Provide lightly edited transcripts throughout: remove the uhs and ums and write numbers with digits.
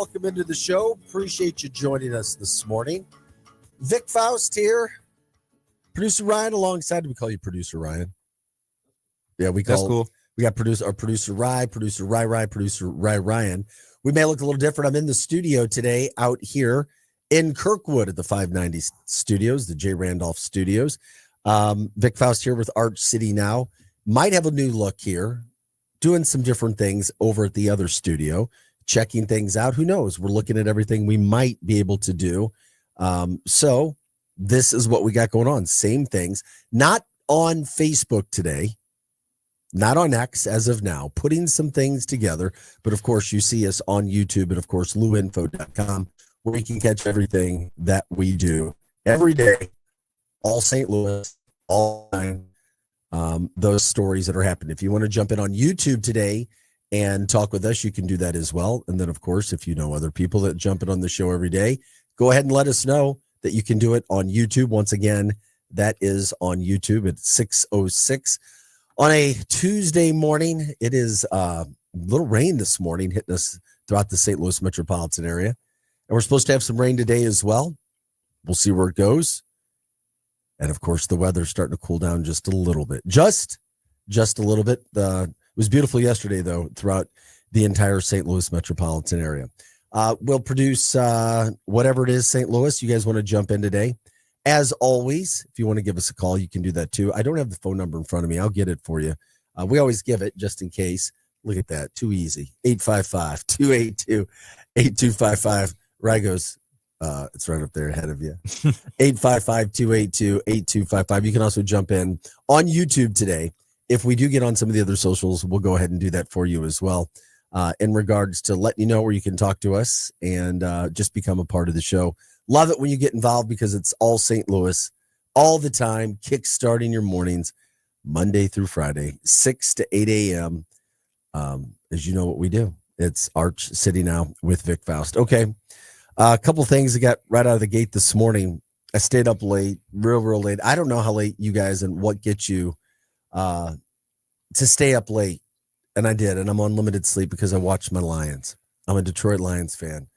welcome into the show. Appreciate you joining us this morning. Vic Faust here. Producer Ryan alongside. Do we call you Producer Ryan? Yeah, That's cool. We got producer Ryan. We may look a little different. I'm in the studio today out here in Kirkwood at the 590 studios, the J. Randolph studios. Vic Faust here with Arch City Now. Might have a new look here, doing some different things over at the other studio, checking things out. Who knows? We're looking at everything we might be able to do. So this is what we got going on. Same things. Not on Facebook today. Not on X as of now, putting some things together. But of course, you see us on YouTube and of course, luinfo.com, where you can catch everything that we do every day, all St. Louis, all time, those stories that are happening. If you want to jump in on YouTube today and talk with us, you can do that as well. And then, of course, if you know other people that jump in on the show every day, go ahead and let us know that you can do it on YouTube. Once again, that is on YouTube at 6:06. On a Tuesday morning, it is a little rain this morning hitting us throughout the St. Louis metropolitan area. And we're supposed to have some rain today as well. We'll see where it goes. And, of course, the weather's starting to cool down just a little bit. Just a little bit. It was beautiful yesterday, though, throughout the entire St. Louis metropolitan area. We'll produce whatever it is, St. Louis. You guys want to jump in today? As always, if you want to give us a call, you can do that too. I don't have the phone number in front of me. I'll get it for you. We always give it just in case. Look at that. Too easy. 855-282-8255. Rigos, it's right up there ahead of you. 855-282-8255. You can also jump in on YouTube today. If we do get on some of the other socials, we'll go ahead and do that for you as well. In regards to letting you know where you can talk to us and just become a part of the show. Love it when you get involved because it's all St. Louis all the time, kickstarting your mornings, Monday through Friday, 6 to 8 a.m. As you know what we do. It's Arch City Now with Vic Faust. Okay, a couple things I got right out of the gate this morning. I stayed up late, real late. I don't know how late you guys and what gets you to stay up late. And I did, and I'm on limited sleep because I watched my Lions. I'm a Detroit Lions fan.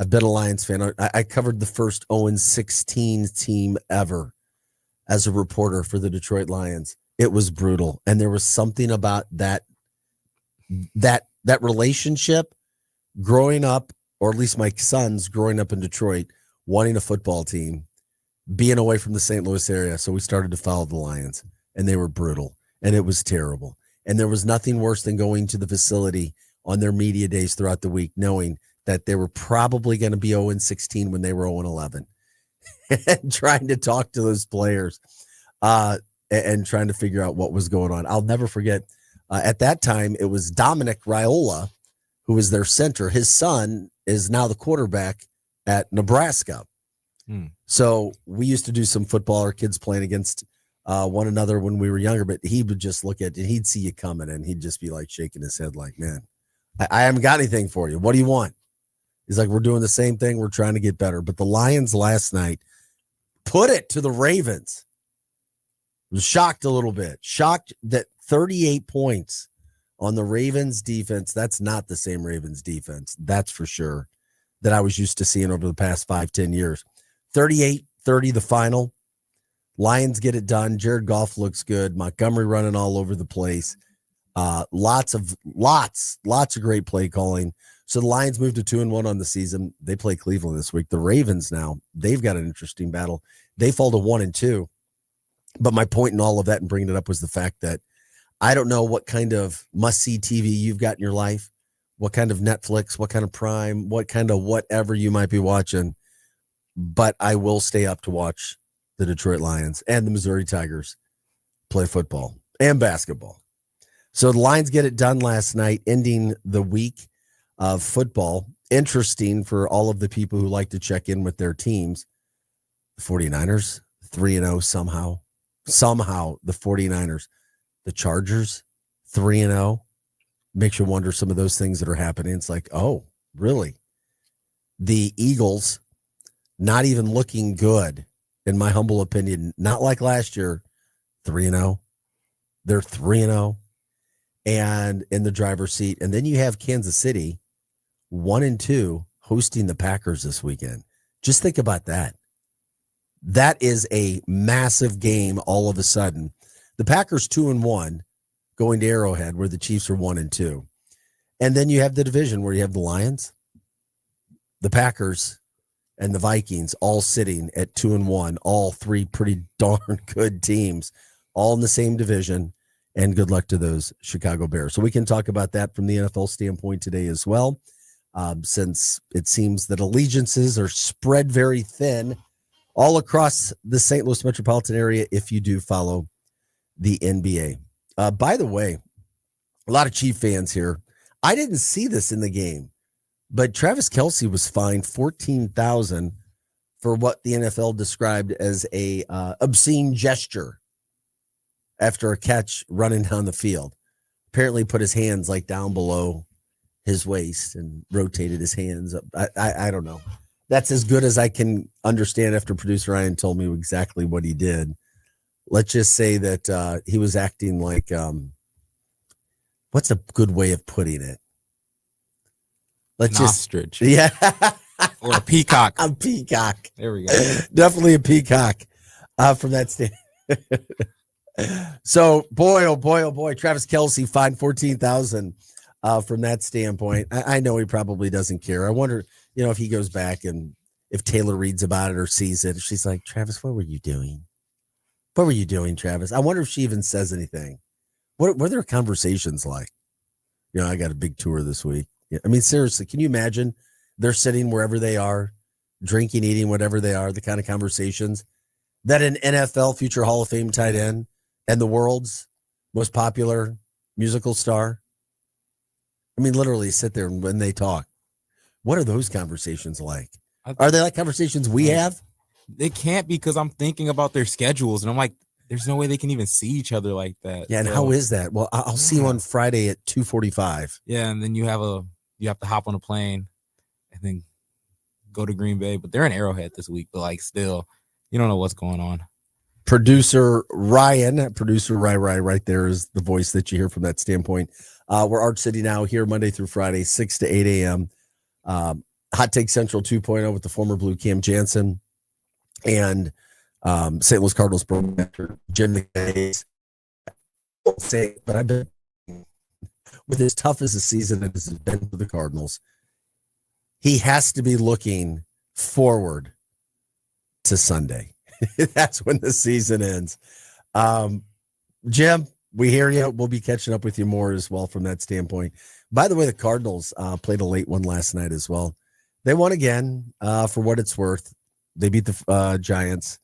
I've been a Lions fan. I covered the first 0-16 team ever as a reporter for the Detroit Lions. It was brutal, and there was something about that relationship growing up, or at least my sons growing up in Detroit, wanting a football team, being away from the St. Louis area. So we started to follow the Lions, and they were brutal, and it was terrible. And there was nothing worse than going to the facility on their media days throughout the week, knowing that they were probably going to be 0-16 when they were 0-11 and trying to talk to those players and trying to figure out what was going on. I'll never forget at that time, it was Dominic Raiola, who was their center. His son is now the quarterback at Nebraska. So we used to do some football, our kids playing against one another when we were younger, but he would just look at it. He'd see you coming and he'd just be like shaking his head like, man, I haven't got anything for you. What do you want? He's like, we're doing the same thing. We're trying to get better. But the Lions last night put it to the Ravens. I was shocked a little bit. Shocked that 38 points on the Ravens defense. That's not the same Ravens defense. That's for sure that I was used to seeing over the past 5-10 years. 38-30 the final. Lions get it done. Jared Goff looks good. Montgomery running all over the place. Lots of great play calling. So the Lions moved to 2-1 on the season. They play Cleveland this week. The Ravens now, they've got an interesting battle. They fall to 1-2. But my point in all of that and bringing it up was the fact that I don't know what kind of must-see TV you've got in your life, what kind of Netflix, what kind of Prime, what kind of whatever you might be watching. But I will stay up to watch the Detroit Lions and the Missouri Tigers play football and basketball. So the Lions get it done last night, ending the week of football. Interesting for all of the people who like to check in with their teams. The 49ers, 3-0 somehow. Somehow the 49ers. The Chargers, 3-0. Makes you wonder some of those things that are happening. It's like, oh, really? The Eagles, not even looking good, in my humble opinion. Not like last year, 3-0. They're 3-0 and in the driver's seat. And then you have Kansas City, 1-2, hosting the Packers this weekend. Just think about that. That is a massive game all of a sudden. The Packers 2-1 going to Arrowhead, where the Chiefs are 1-2. And then you have the division where you have the Lions, the Packers, and the Vikings all sitting at 2-1, all three pretty darn good teams, all in the same division. And good luck to those Chicago Bears. So we can talk about that from the NFL standpoint today as well, since it seems that allegiances are spread very thin all across the St. Louis metropolitan area if you do follow the NBA. By the way, a lot of Chief fans here. I didn't see this in the game, but Travis Kelce was fined $14,000 for what the NFL described as a obscene gesture after a catch running down the field. Apparently put his hands like down below his waist and rotated his hands up. I don't know. That's as good as I can understand after producer Ryan told me exactly what he did. Let's just say that he was acting like, what's a good way of putting it? Ostrich. Yeah. Or a peacock. A peacock. There we go. Definitely a peacock from that stand. So, boy, oh boy, Travis Kelce fined $14,000 from that standpoint. I know he probably doesn't care. I wonder, if he goes back and if Taylor reads about it or sees it, she's like, Travis, what were you doing? What were you doing, Travis? I wonder if she even says anything. What are their conversations like? I got a big tour this week. I mean, seriously, can you imagine? They're sitting wherever they are, drinking, eating, whatever they are, the kind of conversations that an NFL future Hall of Fame tight end and the world's most popular musical star, I mean, literally sit there when they talk. What are those conversations like? Are they like conversations we have? They can't, because I'm thinking about their schedules, and I'm like, there's no way they can even see each other like that. Yeah, and how is that? Well, I'll see you on Friday at 2:45. Yeah, and then you have to hop on a plane and then go to Green Bay. But they're in Arrowhead this week, but still, you don't know what's going on. Producer Ryan, producer Rai right there is the voice that you hear from that standpoint. We're Arch City now here Monday through Friday, 6 to 8 a.m. Hot Take Central 2.0 with the former Blue Cam Jansen and St. Louis Cardinals broadcaster Jim McKay. I won't say it, but I've been with as tough as a season as it's been for the Cardinals. He has to be looking forward to Sunday. That's when the season ends. Jim, we hear you. We'll be catching up with you more as well from that standpoint. By the way, the Cardinals played a late one last night as well. They won again for what it's worth. They beat the Giants.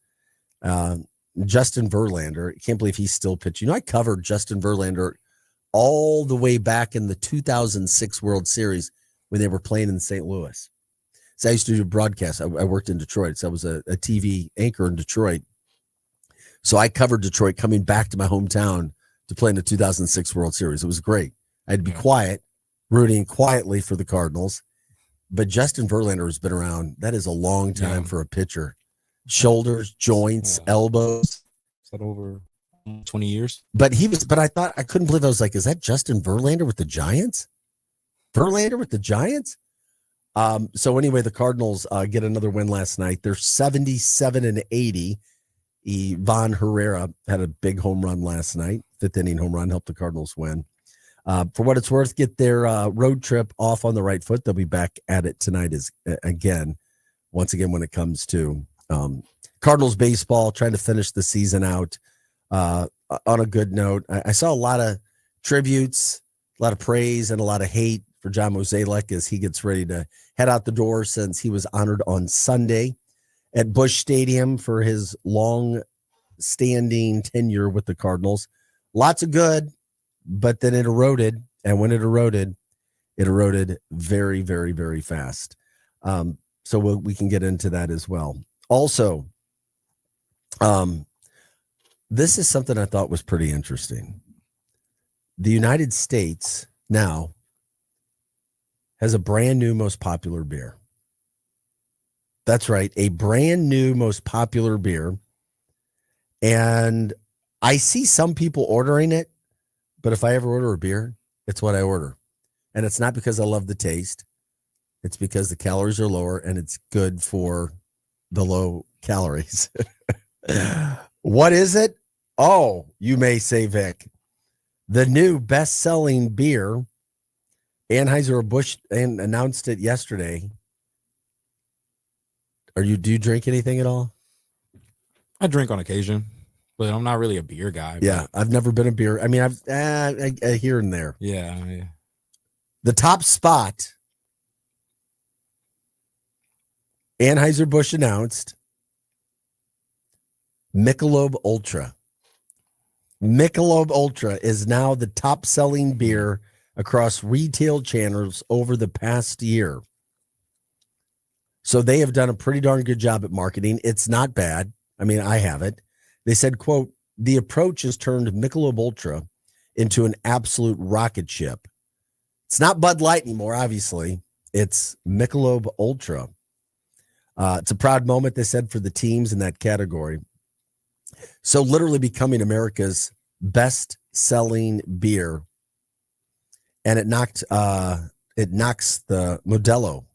Justin Verlander, I can't believe he's still pitching. I covered Justin Verlander all the way back in the 2006 World Series when they were playing in St. Louis. So I used to do broadcasts. I worked in Detroit. So I was a TV anchor in Detroit. So I covered Detroit coming back to my hometown to play in the 2006 World Series. It was great. I had to be quiet, rooting quietly for the Cardinals. But Justin Verlander has been around. That is a long time for a pitcher. Shoulders, joints, elbows. Is that over 20 years? But I couldn't believe I was like, is that Justin Verlander with the Giants? Verlander with the Giants? So anyway, the Cardinals get another win last night. They're 77-80. Ivan Herrera had a big home run last night. Fifth inning home run helped the Cardinals win. For what it's worth, get their road trip off on the right foot. They'll be back at it tonight once again when it comes to Cardinals baseball, trying to finish the season out on a good note. I saw a lot of tributes, a lot of praise, and a lot of hate for John Mozeliak as he gets ready to head out the door, since he was honored on Sunday at Busch Stadium for his long-standing tenure with the Cardinals. Lots of good, but then it eroded, and when it eroded very, very, very fast. So we can get into that as well. Also, this is something I thought was pretty interesting. The United States now has a brand new most popular beer. That's right, a brand new most popular beer. And I see some people ordering it, but if I ever order a beer, it's what I order. And it's not because I love the taste. It's because the calories are lower and it's good for the low calories. What is it? Oh, you may say, Vic, the new best-selling beer. Anheuser-Busch announced it yesterday. Do you drink anything at all? I drink on occasion, but I'm not really a beer guy. Yeah, I've never been a beer. I mean, I've here and there. Yeah. The top spot, Anheuser-Busch announced Michelob Ultra. Michelob Ultra is now the top-selling beer across retail channels over the past year. So they have done a pretty darn good job at marketing. It's not bad. I mean, I have it. They said, quote, the approach has turned Michelob Ultra into an absolute rocket ship. It's not Bud Light anymore, obviously. It's Michelob Ultra. It's a proud moment, they said, for the teams in that category. So literally becoming America's best-selling beer. And it knocks the Modelo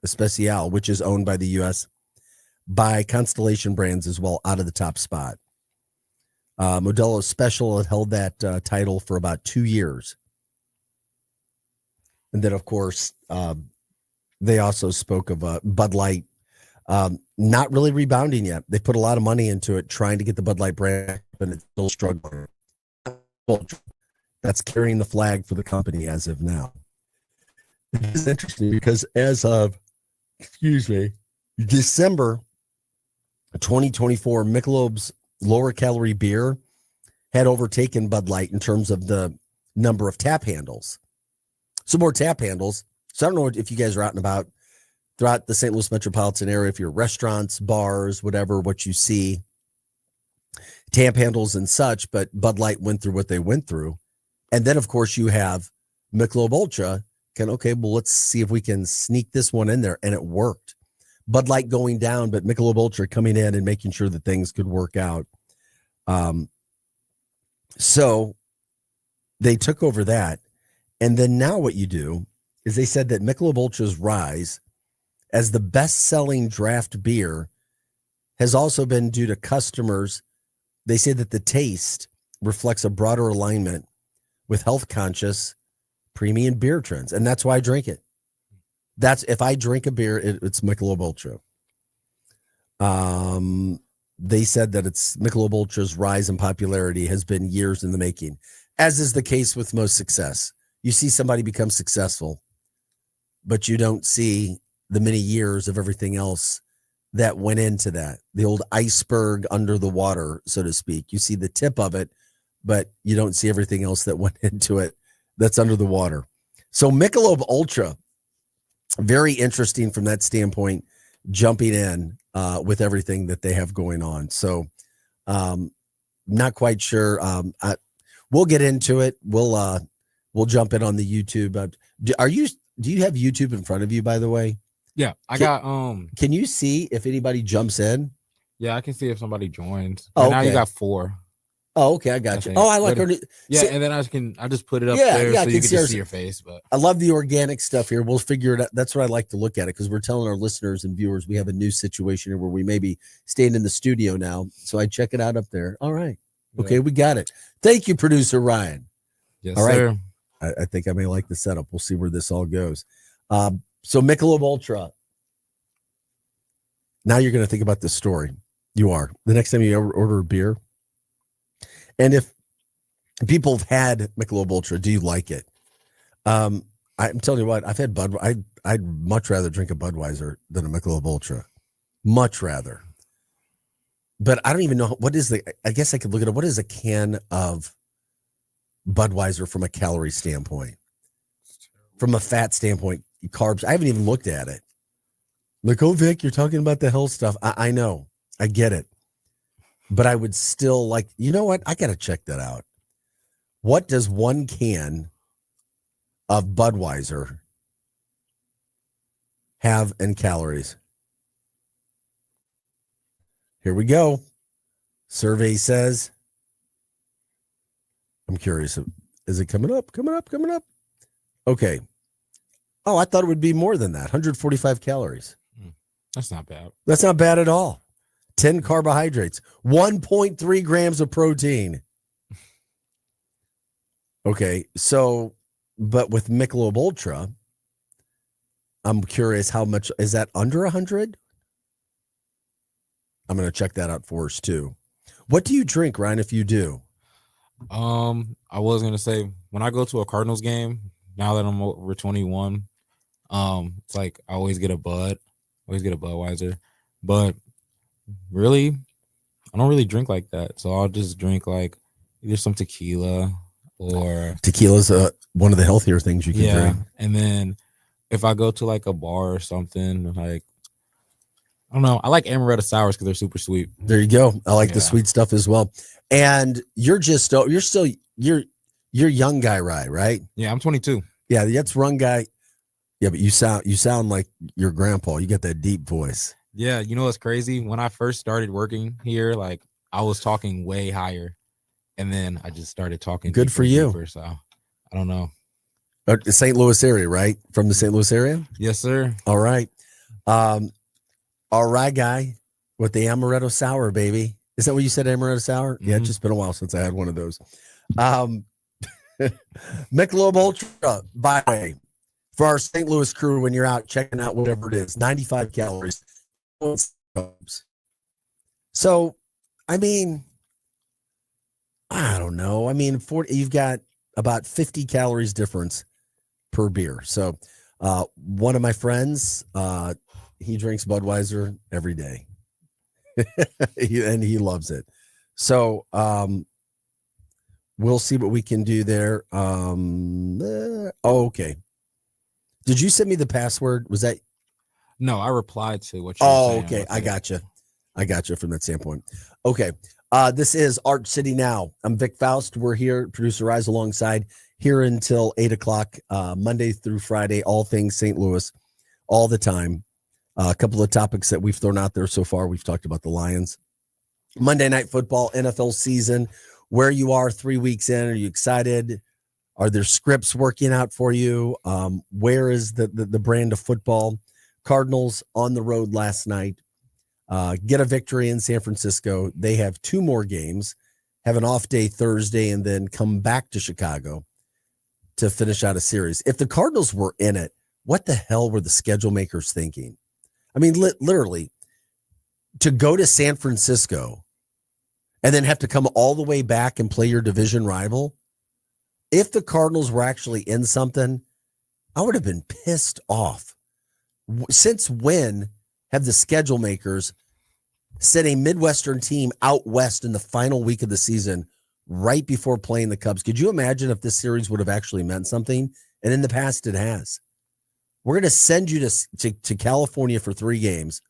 Especial, which is owned by the U.S. by Constellation Brands as well, out of the top spot. Modelo Special had held that title for about 2 years. And then, of course, they also spoke of Bud Light not really rebounding yet. They put a lot of money into it, trying to get the Bud Light brand, and it's still struggling. That's carrying the flag for the company as of now. It is interesting because as of, December 2024, Michelob's lower calorie beer had overtaken Bud Light in terms of the number of tap handles. So more tap handles. So I don't know if you guys are out and about throughout the St. Louis metropolitan area, if you're restaurants, bars, whatever, what you see, tap handles and such, but Bud Light went through what they went through. And then, of course, you have Michelob Ultra. Let's see if we can sneak this one in there. And it worked. Bud Light going down, but Michelob Ultra coming in and making sure that things could work out. So they took over that. And then now what you do is they said that Michelob Ultra's rise as the best-selling draft beer has also been due to customers. They say that the taste reflects a broader alignment with health-conscious premium beer trends, and that's why I drink it. That's if I drink a beer, it's Michelob Ultra. They said that it's Michelob Ultra's rise in popularity has been years in the making, as is the case with most success. You see somebody become successful, but you don't see the many years of everything else that went into that. The old iceberg under the water, so to speak. You see the tip of it, but you don't see everything else that went into it that's under the water. So Michelob Ultra, very interesting from that standpoint, jumping in with everything that they have going on. So not quite sure. We'll get into it. We'll jump in on the YouTube. Do you have YouTube in front of you, by the way? Yeah, Can you see if anybody jumps in? Yeah, I can see if somebody joins. Oh, Now you okay. got 4. Oh, okay, I got you. Oh, I like her. Yeah, See, and then I just put it up there so you can just see your face. But I love the organic stuff here. We'll figure it out. That's what I like to look at it, because we're telling our listeners and viewers we have a new situation here where we may be staying in the studio now. So I check it out up there. All right. Okay, we got it. Thank you, producer Ryan. Yes, all right. sir. I think I may like the setup. We'll see where this all goes. So Michelob Ultra. Now you're going to think about this story. You are. The next time you ever order a beer, and if people have had Michelob Ultra, do you like it? I'm telling you what, I've had I'd much rather drink a Budweiser than a Michelob Ultra. Much rather. But I don't even know I guess I could look at it. What is a can of Budweiser from a calorie standpoint? From a fat standpoint, carbs. I haven't even looked at it. Like, oh, Vic, you're talking about the health stuff. I know. I get it. But I would still like, you know what? I got to check that out. What does one can of Budweiser have in calories? Here we go. Survey says, I'm curious. Is it coming up? Okay. Oh, I thought it would be more than that. 145 calories. That's not bad. That's not bad at all. 10 carbohydrates, 1.3 grams of protein. Okay, so, but with Michelob Ultra, I'm curious how much is that under 100? I'm going to check that out for us too. What do you drink, Ryan, if you do? I was gonna say when I go to a Cardinals game, now that I'm over 21, it's like I always get a Budweiser. But really, I don't really drink like that. So I'll just drink like either some tequila or Tequila's one of the healthier things you can drink. And then if I go to like a bar or something, like I don't know, I like amaretto sours because they're super sweet. There you go. I like the sweet stuff as well. And you're young guy, right? Yeah, I'm 22. Yeah, that's one guy. Yeah, but you sound like your grandpa. You got that deep voice. Yeah, you know what's crazy? When I first started working here, like I was talking way higher, and then I just started talking. Good for you. Deeper, so I don't know. St. Louis area, right? From the St. Louis area? Yes, sir. All right. All right, guy with the amaretto sour, baby. Is that what you said, amaretto sour? Mm-hmm. Yeah, it's just been a while since I had one of those. Michelob Ultra, by the way, for our St. Louis crew, when you're out checking out whatever it is, 95 calories. So, I mean, I don't know. I mean, you've got about 50 calories difference per beer. So, one of my friends, he drinks Budweiser every day. And he loves it. So we'll see what we can do there. Okay. Did you send me the password? Was that? No, I replied to what you were saying. Okay. I got you from that standpoint. Okay. This is Art City Now. I'm Vic Faust. We're here, producer Rise alongside, here until 8:00, Monday through Friday, all things St. Louis, all the time. A couple of topics that we've thrown out there so far. We've talked about the Lions. Monday Night Football, NFL season, where you are 3 weeks in. Are you excited? Are there scripts working out for you? Where is the brand of football? Cardinals on the road last night. Get a victory in San Francisco. They have 2 more games, have an off day Thursday, and then come back to Chicago to finish out a series. If the Cardinals were in it, what the hell were the schedule makers thinking? I mean, literally, to go to San Francisco and then have to come all the way back and play your division rival. If the Cardinals were actually in something, I would have been pissed off. Since when have the schedule makers sent a Midwestern team out west in the final week of the season right before playing the Cubs? Could you imagine if this series would have actually meant something? And in the past, it has. We're going to send you to California for 3 games.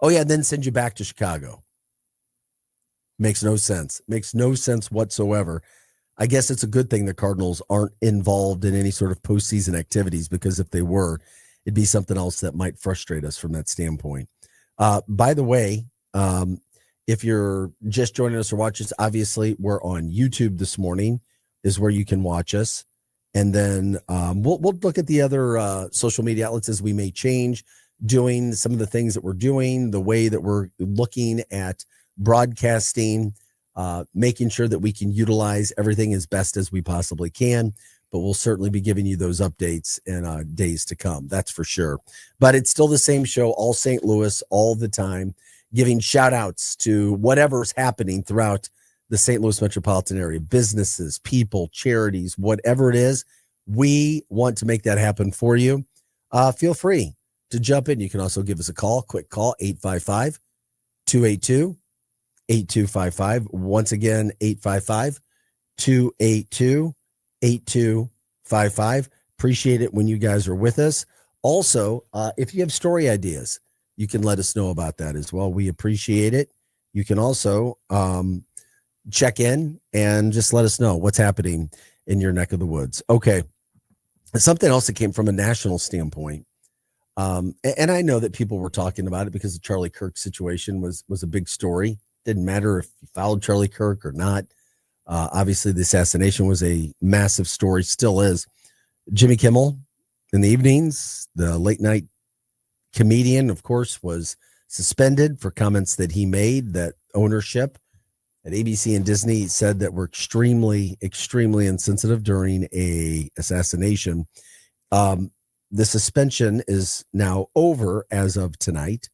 Oh, yeah, and then send you back to Chicago. Makes no sense. Makes no sense whatsoever. I guess it's a good thing the Cardinals aren't involved in any sort of postseason activities, because if they were, it'd be something else that might frustrate us from that standpoint. By the way, if you're just joining us or watching us, obviously we're on YouTube this morning is where you can watch us. And then we'll look at the other social media outlets as we may change, doing some of the things that we're doing, the way that we're looking at broadcasting, making sure that we can utilize everything as best as we possibly can. But we'll certainly be giving you those updates in days to come. That's for sure. But it's still the same show, all St. Louis, all the time, giving shout outs to whatever's happening throughout the St. Louis metropolitan area, businesses, people, charities, whatever it is. We want to make that happen for you. Feel free to jump in. You can also give us a call, quick call, 855-282-8255. Once again, 855-282-8255. Appreciate it when you guys are with us. Also, if you have story ideas, you can let us know about that as well. We appreciate it. You can also check in and just let us know what's happening in your neck of the woods. Okay. Something else that came from a national standpoint. And I know that people were talking about it because the Charlie Kirk situation was a big story. Didn't matter if you followed Charlie Kirk or not. Obviously the assassination was a massive story, still is. Jimmy Kimmel in the evenings. The late night comedian, of course, was suspended for comments that he made that ownership at ABC and Disney said that were extremely, extremely insensitive during a assassination. The suspension is now over as of tonight.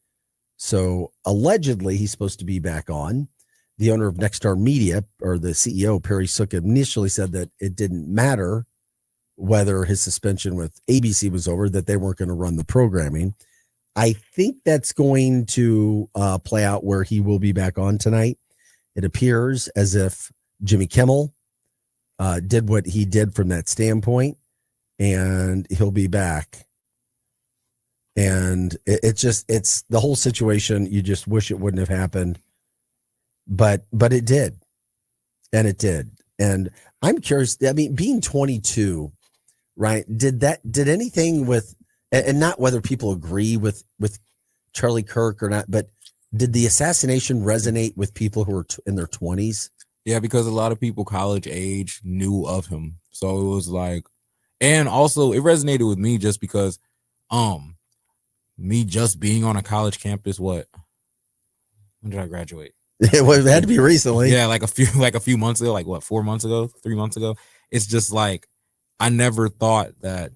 So allegedly, he's supposed to be back on. The owner of Nexstar Media, or the CEO, Perry Sook, initially said that it didn't matter whether his suspension with ABC was over, that they weren't going to run the programming. I think that's going to play out where he will be back on tonight. It appears as if Jimmy Kimmel did what he did from that standpoint, and he'll be back. And it's the whole situation. You just wish it wouldn't have happened, but it did, and it did. And I'm curious. I mean, being 22, right? Did anything with, and not whether people agree with Charlie Kirk or not, but did the assassination resonate with people who were in their 20s? Yeah, because a lot of people college age knew of him, so it was like, and also it resonated with me just because, me just being on a college campus. When did I graduate? It had to be recently. Yeah, like a few months ago, like what, 4 months ago, 3 months ago. It's just like, I never thought that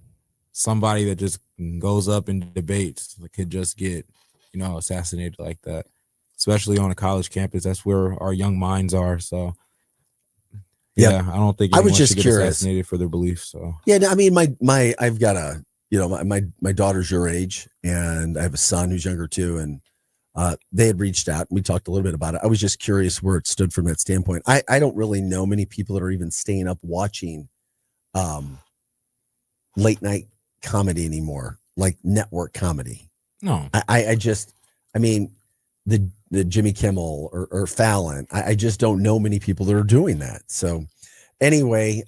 somebody that just goes up and debates could just get, assassinated like that, especially on a college campus. That's where our young minds are. So yeah, I don't think anyone should get assassinated for their beliefs. So yeah, I mean, I've got a, my daughter's your age, and I have a son who's younger too, and they had reached out. And we talked a little bit about it. I was just curious where it stood from that standpoint. I don't really know many people that are even staying up watching late night comedy anymore, like network comedy. No, I mean, the Jimmy Kimmel or Fallon. I just don't know many people that are doing that. So anyway,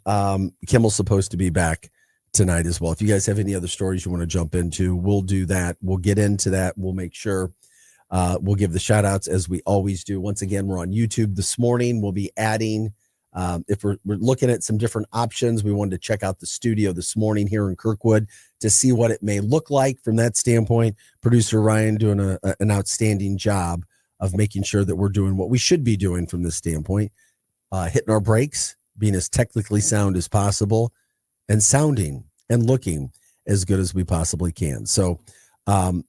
Kimmel's supposed to be back tonight as well. If you guys have any other stories you want to jump into, we'll do that. We'll get into that. We'll make sure we'll give the shout outs as we always do. Once again, we're on YouTube this morning. We'll be adding, if we're looking at some different options, we wanted to check out the studio this morning here in Kirkwood to see what it may look like from that standpoint. Producer Ryan doing an outstanding job of making sure that we're doing what we should be doing from this standpoint, hitting our brakes, being as technically sound as possible, and sounding and looking as good as we possibly can. So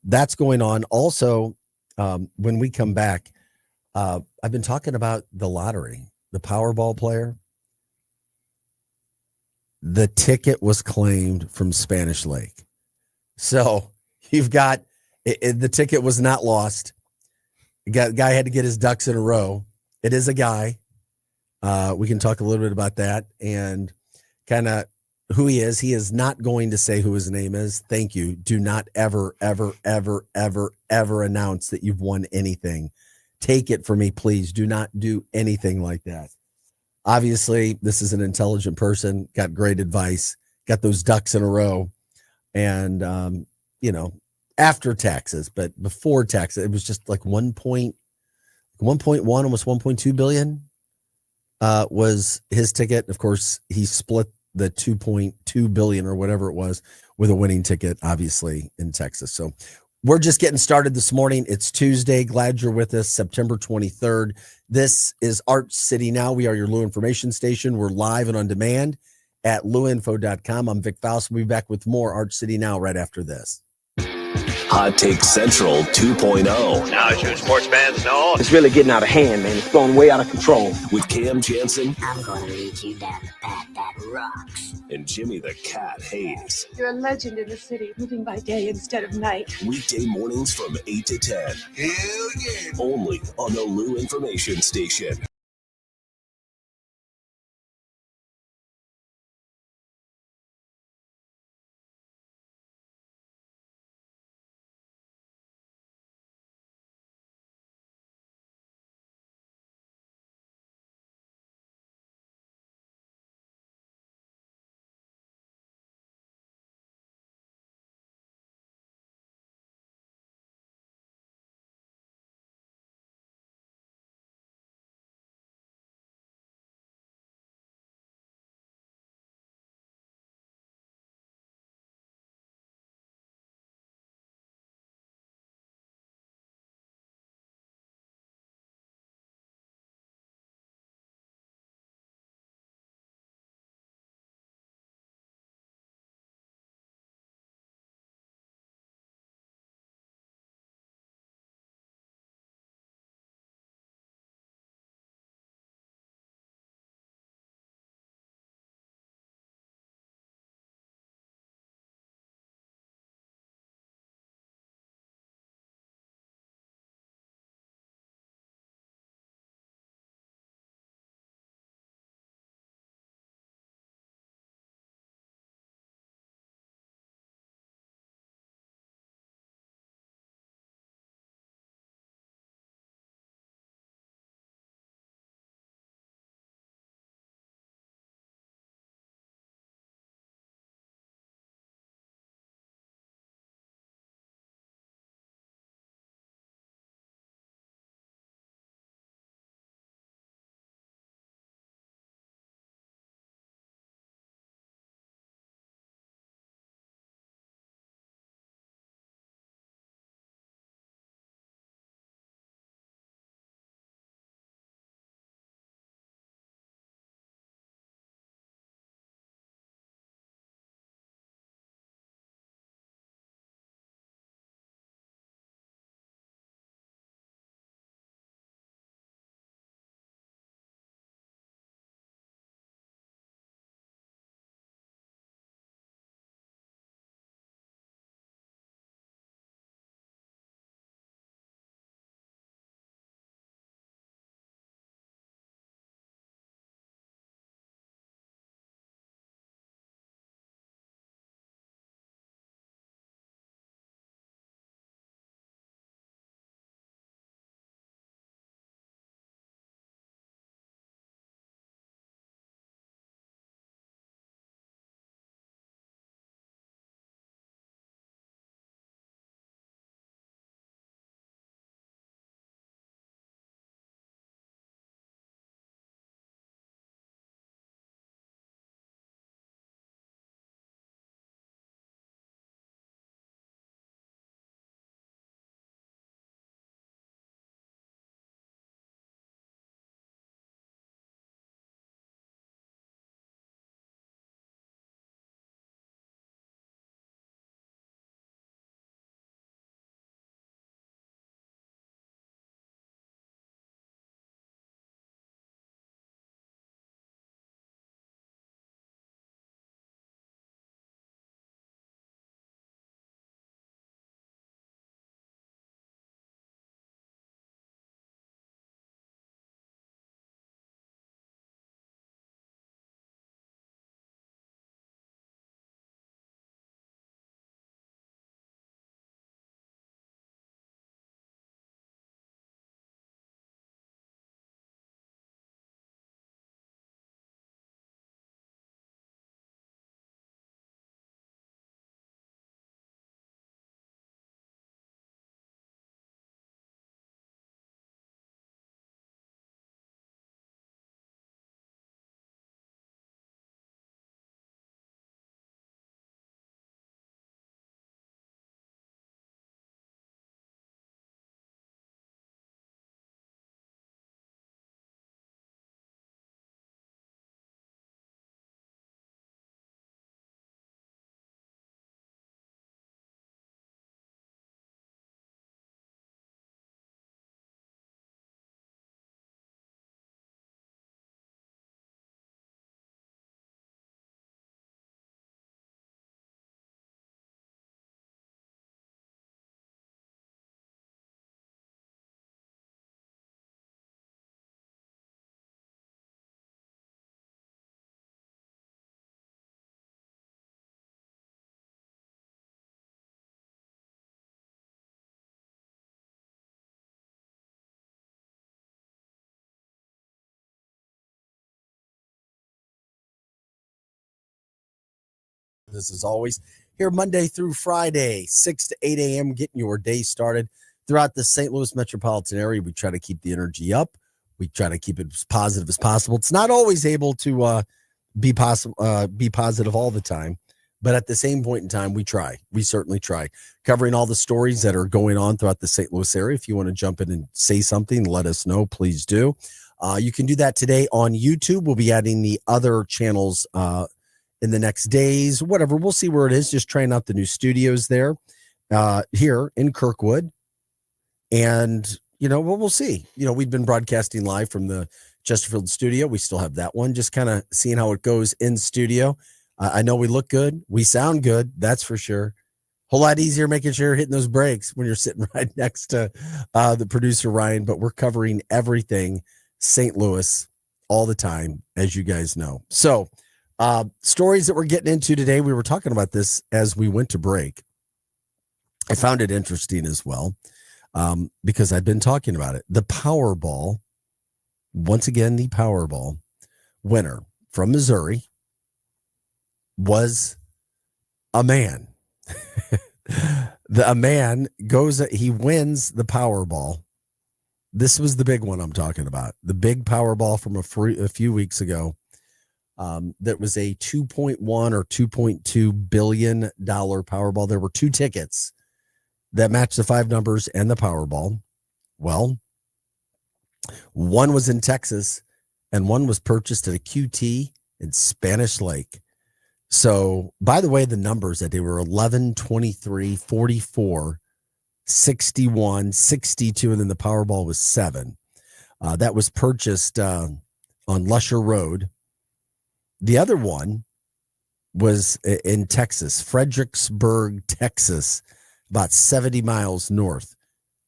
that's going on. Also, when we come back, I've been talking about the lottery, the Powerball player. The ticket was claimed from Spanish Lake. So you've got the ticket was not lost. Guy had to get his ducks in a row. It is a guy. We can talk a little bit about that and kind of who he is. He is not going to say who his name is. Thank you. Do not ever, ever, ever, ever, ever announce that you've won anything. Take it from me, please. Do not do anything like that. Obviously, this is an intelligent person, got great advice, got those ducks in a row. And, after taxes, but before taxes, it was just like 1.1, almost 1.2 billion was his ticket. Of course, he split the 2.2 billion or whatever it was with a winning ticket, obviously, in Texas. So we're just getting started this morning. It's Tuesday. Glad you're with us. September 23rd. This is Art City Now. We are your Lou information station. We're live and on demand at louinfo.com. I'm Vic Faust. We'll be back with more Art City Now right after this. Hot Take Central 2.0. Now, as you sports fans know, it's really getting out of hand, man. It's going way out of control. With Cam Jansen. I'm going to lead you down the path that rocks. And Jimmy the Cat Hayes. You're a legend in the city, living by day instead of night. Weekday mornings from 8 to 10. hell yeah. Only on the Lou Information Station. this as always. Here Monday through Friday, 6 to 8 a.m., getting your day started. Throughout the St. Louis metropolitan area, we try to keep the energy up. We try to keep it as positive as possible. It's not always able to be positive all the time, but at the same point in time, we try. We certainly try. Covering all the stories that are going on throughout the St. Louis area. If you want to jump in and say something, let us know. Please do. You can do that today on YouTube. We'll be adding the other channels in the next days, whatever. We'll see where it is. Just trying out the new studios there here in Kirkwood. And, we'll see. We've been broadcasting live from the Chesterfield studio. We still have that one. Just kind of seeing how it goes in studio. I know we look good. We sound good. That's for sure. Whole lot easier making sure you're hitting those breaks when you're sitting right next to the producer, Ryan. But we're covering everything St. Louis all the time, as you guys know. So stories that we're getting into today, we were talking about this as we went to break. I found it interesting as well because I've been talking about it. The Powerball, once again, the Powerball winner from Missouri was a man. A man he wins the Powerball. This was the big one I'm talking about. The big Powerball from a few weeks ago. That was a 2.1 or $2.2 billion Powerball. There were two tickets that matched the 5 numbers and the Powerball. Well, one was in Texas and one was purchased at a QT in Spanish Lake. So, by the way, the numbers that they were 11, 23, 44, 61, 62, and then the Powerball was 7. That was purchased on Lusher Road. The other one was in Texas, Fredericksburg, Texas, about 70 miles north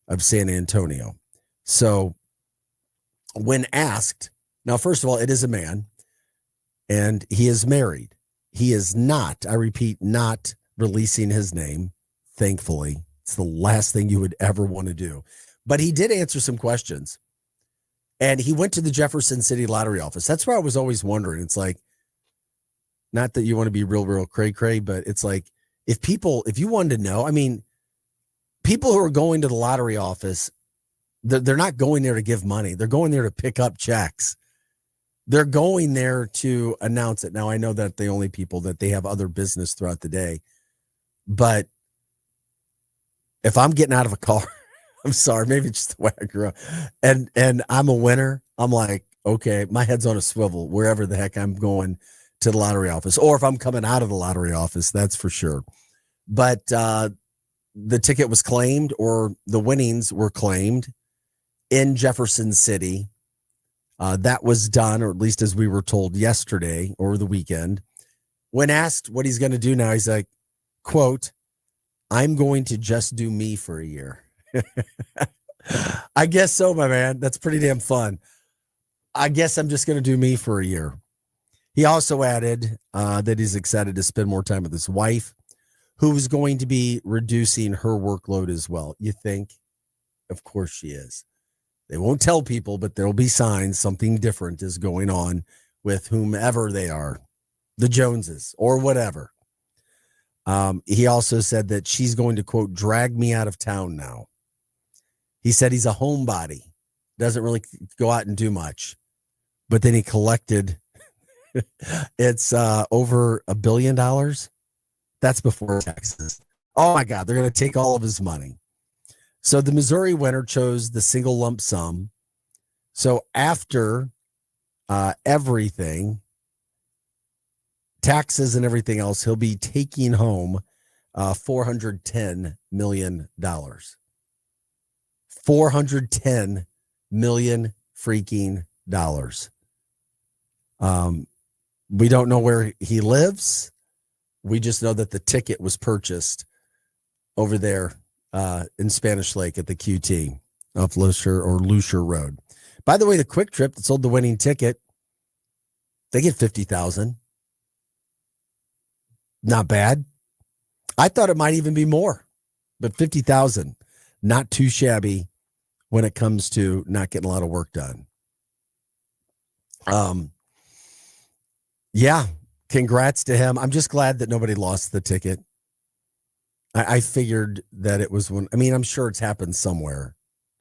of San Antonio. So when asked, now, first of all, it is a man and he is married. He is not, I repeat, not releasing his name. Thankfully, it's the last thing you would ever want to do. But he did answer some questions. And he went to the Jefferson City Lottery office. That's where I was always wondering. It's like, not that you want to be real cray-cray, but it's like, if you wanted to know, I mean, people who are going to the lottery office, they're not going there to give money. They're going there to pick up checks. They're going there to announce it. Now, I know that the only people that they have other business throughout the day, but if I'm getting out of a car, I'm sorry, maybe it's just the way I grew up, and I'm a winner, I'm like, okay, my head's on a swivel wherever the heck I'm going to the lottery office, or if I'm coming out of the lottery office, that's for sure. But the ticket was claimed, or the winnings were claimed in Jefferson City. That was done, or at least as we were told yesterday or the weekend. When asked what he's going to do now, he's like, quote, "I'm going to just do me for a year." I guess so, my man. That's pretty damn fun. I guess I'm just going to do me for a year. He also added that he's excited to spend more time with his wife, who is going to be reducing her workload as well. You think? Of course she is. They won't tell people, but there'll be signs something different is going on with whomever they are, the Joneses or whatever. He also said that she's going to, quote, drag me out of town now. He said he's a homebody, doesn't really go out and do much. But then he collected, it's over $1 billion. That's before taxes. Oh, my God, they're going to take all of his money. So the Missouri winner chose the single lump sum. So after everything, taxes and everything else, he'll be taking home $410 million. $410 million freaking dollars. We don't know where he lives. We just know that the ticket was purchased over there in Spanish Lake at the QT off Lusher Road. By the way, the Quick Trip that sold the winning ticket, they get $50,000. Not bad. I thought it might even be more, but $50,000, not too shabby when it comes to not getting a lot of work done. Yeah, congrats to him. I'm just glad that nobody lost the ticket. I figured that it was one. I mean, I'm sure it's happened somewhere.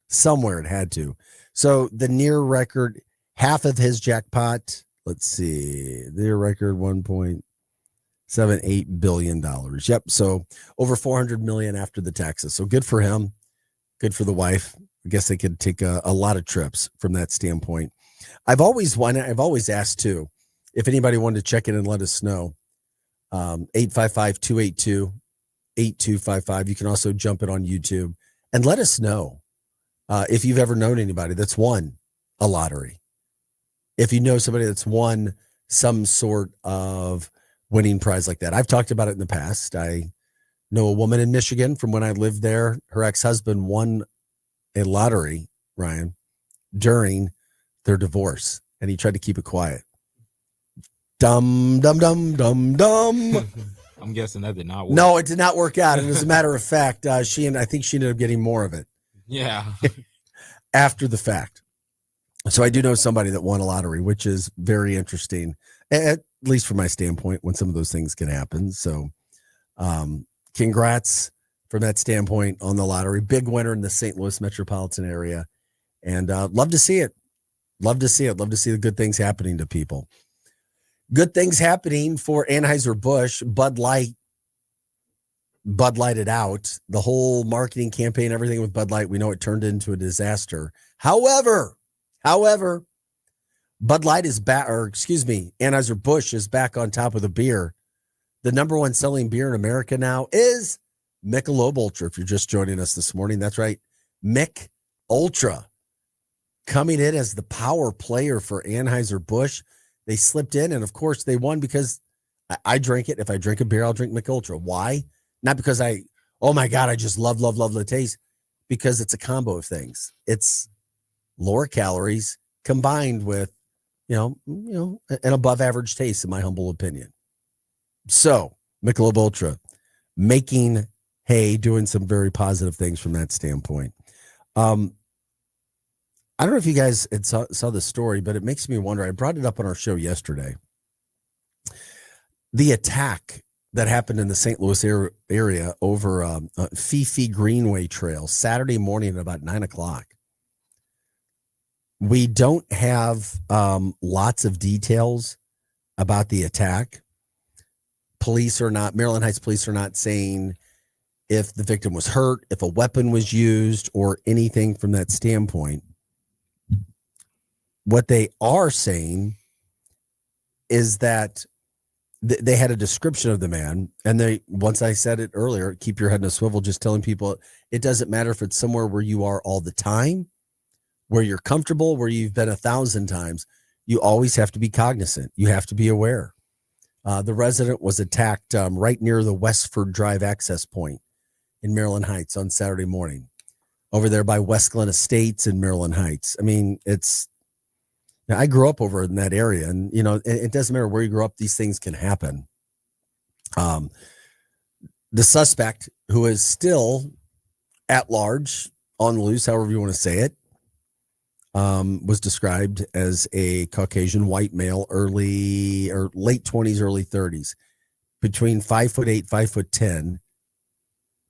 Somewhere it had to. So the near record, half of his jackpot, let's see, their record $1.78 billion. Yep. So over 400 million after the taxes. So good for him. Good for the wife. I guess they could take a lot of trips from that standpoint. I've always asked too, if anybody wanted to check in and let us know, 855-282-8255. You can also jump it on YouTube and let us know if you've ever known anybody that's won a lottery. If you know somebody that's won some sort of winning prize like that. I've talked about it in the past. I know a woman in Michigan from when I lived there. Her ex-husband won a lottery, Ryan, during their divorce, and he tried to keep it quiet. Dum, dum, dum, dum, dum. I'm guessing that did not work. No, it did not work out. And as a matter of fact, I think she ended up getting more of it. Yeah. After the fact. So I do know somebody that won a lottery, which is very interesting, at least from my standpoint, when some of those things can happen. So congrats from that standpoint on the lottery. Big winner in the St. Louis metropolitan area. And love to see it. Love to see it. Love to see the good things happening to people. Good things happening for Anheuser-Busch. Bud Lighted out. The whole marketing campaign, everything with Bud Light, we know it turned into a disaster. However, Bud Light is back, Anheuser-Busch is back on top of the beer. The number one selling beer in America now is Michelob Ultra. If you're just joining us this morning, that's right. Mich Ultra coming in as the power player for Anheuser-Busch. They slipped in, and of course they won because I drink it. If I drink a beer, I'll drink Mich Ultra. Why? Not because oh my God, I just love the taste. Because it's a combo of things. It's lower calories combined with, an above average taste, in my humble opinion. So Michelob Ultra making hay, doing some very positive things from that standpoint. I don't know if you guys saw the story, but it makes me wonder. I brought it up on our show yesterday. The attack that happened in the St. Louis area over Fifi Greenway Trail Saturday morning at about 9:00. We don't have lots of details about the attack. Maryland Heights police are not saying if the victim was hurt, if a weapon was used, or anything from that standpoint. What they are saying is that they had a description of the man, and once I said it earlier, keep your head in a swivel, just telling people it doesn't matter if it's somewhere where you are all the time, where you're comfortable, where you've been 1,000 times. You always have to be cognizant. You have to be aware. The resident was attacked right near the Westford Drive access point in Maryland Heights on Saturday morning, over there by West Glen Estates in Maryland Heights. I mean, I grew up over in that area, and it doesn't matter where you grew up; these things can happen. The suspect, who is still at large, on the loose, however you want to say it, was described as a Caucasian white male, early or late 20s, early 30s, between 5'8", 5'10",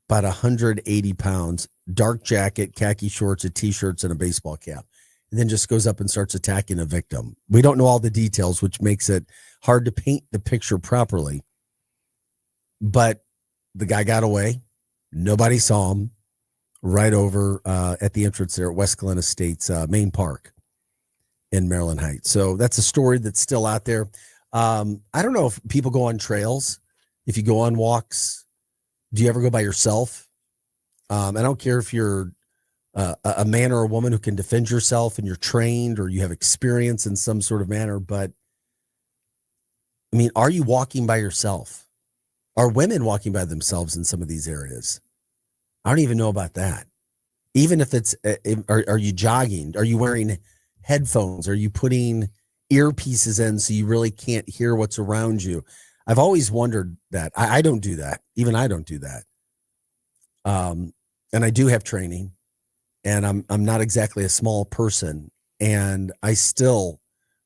about 180 pounds, dark jacket, khaki shorts, a t-shirts, and a baseball cap. And then just goes up and starts attacking a victim. We don't know all the details, which makes it hard to paint the picture properly. But the guy got away. Nobody saw him. Right over at the entrance there at West Glen Estates Main Park in Maryland Heights. So that's a story that's still out there. I don't know if people go on trails. If you go on walks, do you ever go by yourself? I don't care if you're a man or a woman who can defend yourself and you're trained or you have experience in some sort of manner. But I mean, are you walking by yourself? Are women walking by themselves in some of these areas? I don't even know about that. Even if it's, are you jogging? Are you wearing headphones? Are you putting earpieces in so you really can't hear what's around you? I've always wondered that. I don't do that. Even I don't do that. And I do have training, and I'm not exactly a small person, and I still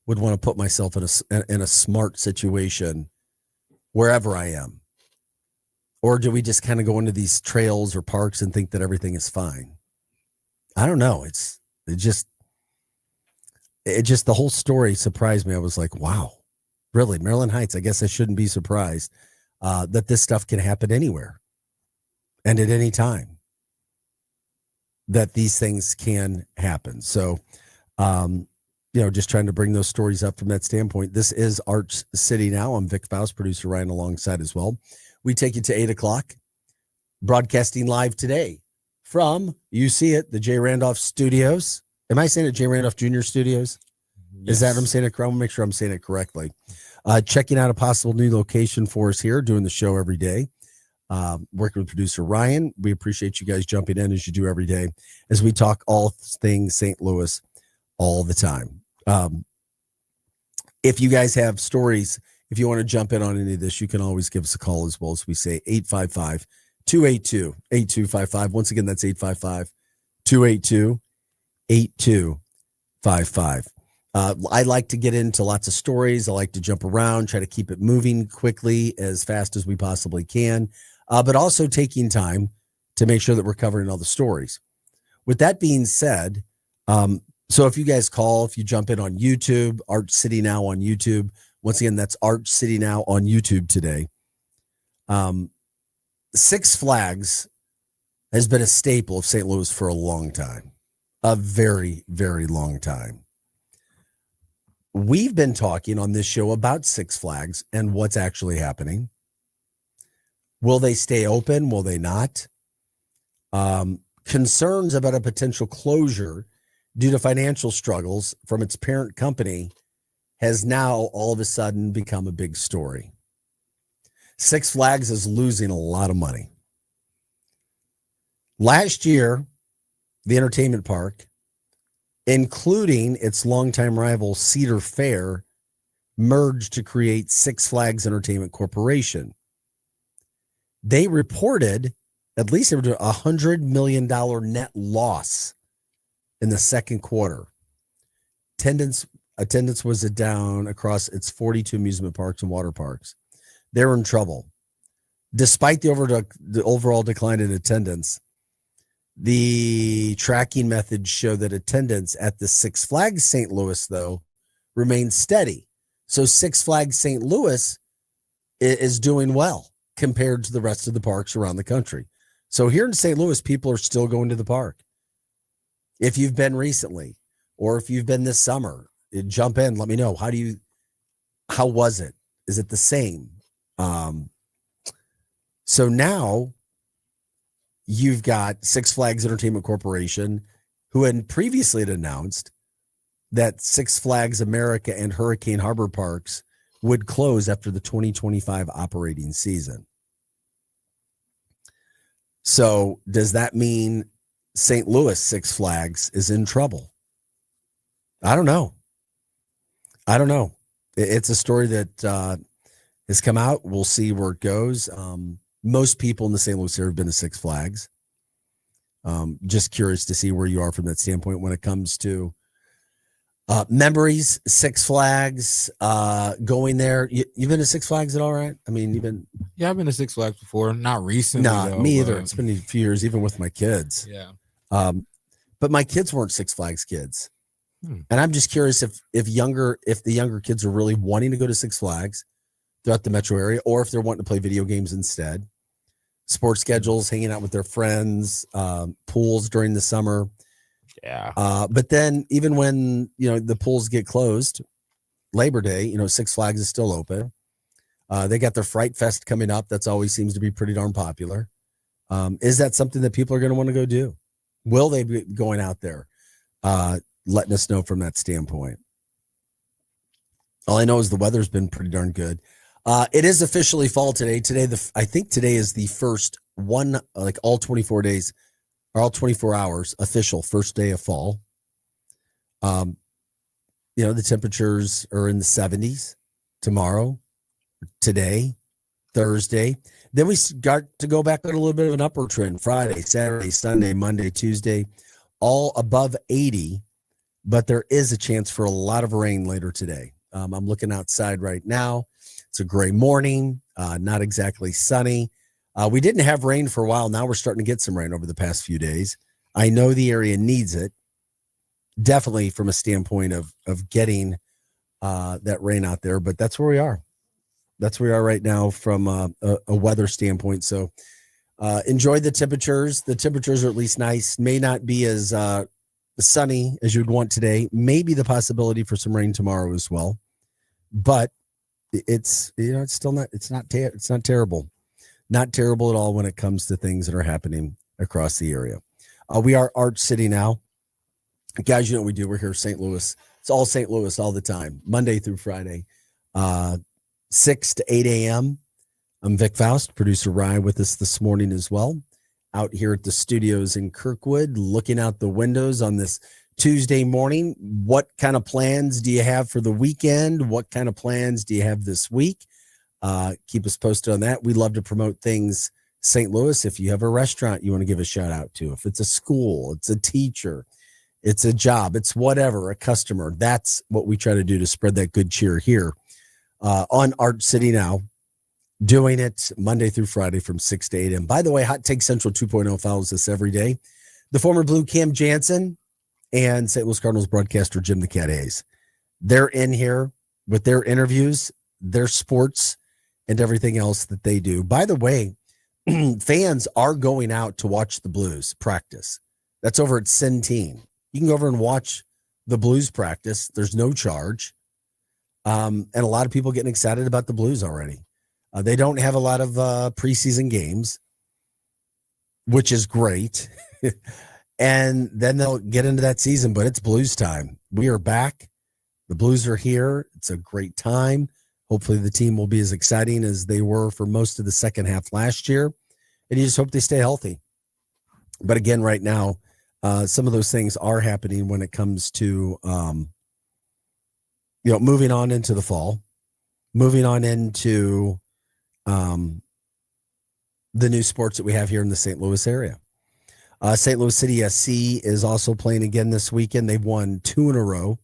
would want to put myself in a smart situation wherever I am? Or do we just kind of go into these trails or parks and think that everything is fine? I don't know. It just the whole story surprised me. I was like, wow, really? Maryland Heights, I guess I shouldn't be surprised that this stuff can happen anywhere and at any time, that these things can happen. So, just trying to bring those stories up from that standpoint. This is Arch City Now. I'm Vic Faust, producer Ryan alongside as well. We take you to 8 o'clock, broadcasting live today from, you see it, the J. Randolph Studios. Am I saying it J. Randolph Jr. Studios? Yes. Is that what I'm saying it correctly? I want to make sure I'm saying it correctly. Checking out a possible new location for us here, doing the show every day. Working with producer Ryan. We appreciate you guys jumping in as you do every day as we talk all things St. Louis all the time. If you guys have stories, if you want to jump in on any of this, you can always give us a call as well. As we say, 855-282-8255. Once again, that's 855-282-8255. I like to get into lots of stories. I like to jump around, try to keep it moving quickly as fast as we possibly can, but also taking time to make sure that we're covering all the stories. With that being said, so if you guys call, if you jump in on YouTube, Arch City Now on YouTube, once again, that's Arch City Now on YouTube today. Six Flags has been a staple of St. Louis for a long time, a very, very long time. We've been talking on this show about Six Flags and what's actually happening. Will they stay open? Will they not? Concerns about a potential closure due to financial struggles from its parent company has now all of a sudden become a big story. Six Flags is losing a lot of money. Last year, the entertainment park, including its longtime rival Cedar Fair, merged to create Six Flags Entertainment Corporation. They reported at least $100 million net loss in the second quarter. Attendance was down across its 42 amusement parks and water parks. They're in trouble. Despite the overall decline in attendance, the tracking methods show that attendance at the Six Flags St. Louis, though, remains steady. So Six Flags St. Louis is doing well compared to the rest of the parks around the country. So here in St. Louis, people are still going to the park. If you've been recently, or if you've been this summer, jump in. Let me know. How was it? Is it the same? So now you've got Six Flags Entertainment Corporation, who had previously announced that Six Flags America and Hurricane Harbor parks would close after the 2025 operating season. So does that mean St. Louis Six Flags is in trouble? I don't know. It's a story that has come out. We'll see where it goes. Most people in the St. Louis area have been to Six Flags. Just curious to see where you are from that standpoint when it comes to memories, Six Flags, going there. You've been to Six Flags at all, right? I mean, you've been. Yeah, I've been to Six Flags before. Not recently. No, though, me either. but- It's been a few years, even with my kids. Yeah. But my kids weren't Six Flags kids. Hmm. And I'm just curious if the younger kids are really wanting to go to Six Flags throughout the metro area, or if they're wanting to play video games instead. Sports schedules, hanging out with their friends, pools during the summer. Yeah. But then even when, the pools get closed, Labor Day, Six Flags is still open. They got their Fright Fest coming up. That's always seems to be pretty darn popular. Is that something that people are going to want to go do? Will they be going out there? Letting us know from that standpoint. All I know is the weather's been pretty darn good. It is officially fall today. I think today is the first one, like all 24 days or all 24 hours, official first day of fall. The temperatures are in the 70s tomorrow, today, Thursday. Then we got to go back on a little bit of an upward trend. Friday, Saturday, Sunday, Monday, Tuesday, all above 80. But there is a chance for a lot of rain later today. I'm looking outside right now. It's a gray morning. not exactly sunny. We didn't have rain for a while. Now we're starting to get some rain over the past few days. I know the area needs it, definitely from a standpoint of getting that rain out there, but that's where we are. That's where we are right now from a weather standpoint. So enjoy the temperatures. The temperatures are at least nice. May not be as sunny as you'd want today. Maybe the possibility for some rain tomorrow as well. But it's still not terrible. Not terrible at all when it comes to things that are happening across the area. We are Arch City now. Guys, you know what we do. We're here St. Louis. It's all St. Louis all the time, Monday through Friday, 6 to 8 a.m. I'm Vic Faust, producer Ryan with us this morning as well. Out here at the studios in Kirkwood, looking out the windows on this Tuesday morning. What kind of plans do you have for the weekend? What kind of plans do you have this week? Keep us posted on that. We love to promote things St. Louis. If you have a restaurant you want to give a shout out to, if it's a school, it's a teacher, it's a job, it's whatever, a customer, that's what we try to do to spread that good cheer here on Arch City Now, doing it Monday through Friday from 6 to 8 a.m. By the way, Hot Take Central 2.0 follows us every day. The former Blue Cam Jansen and St. Louis Cardinals broadcaster Jim the Cat Hayes. They're in here with their interviews, their sports, and everything else that they do. By the way, fans are going out to watch the Blues practice. That's over at Centene. You can go over and watch the Blues practice. There's no charge. And a lot of people getting excited about the Blues already. They don't have a lot of preseason games, which is great. And then they'll get into that season, but it's Blues time. We are back. The Blues are here. It's a great time. Hopefully the team will be as exciting as they were for most of the second half last year. And you just hope they stay healthy. But again, right now, some of those things are happening when it comes to, moving on into the fall, moving on into the new sports that we have here in the St. Louis area. St. Louis City SC is also playing again this weekend. They've won 2 in a row.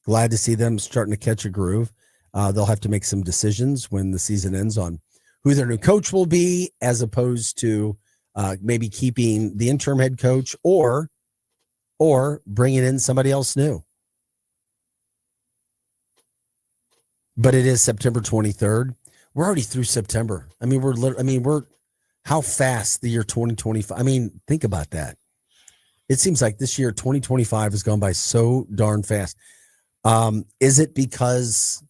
Glad to see them starting to catch a groove. They'll have to make some decisions when the season ends on who their new coach will be, as opposed to maybe keeping the interim head coach or bringing in somebody else new. But it is September 23rd. We're already through September. I mean, we're how fast the year 2025. I mean, think about that. It seems like this year 2025 has gone by so darn fast. Is it because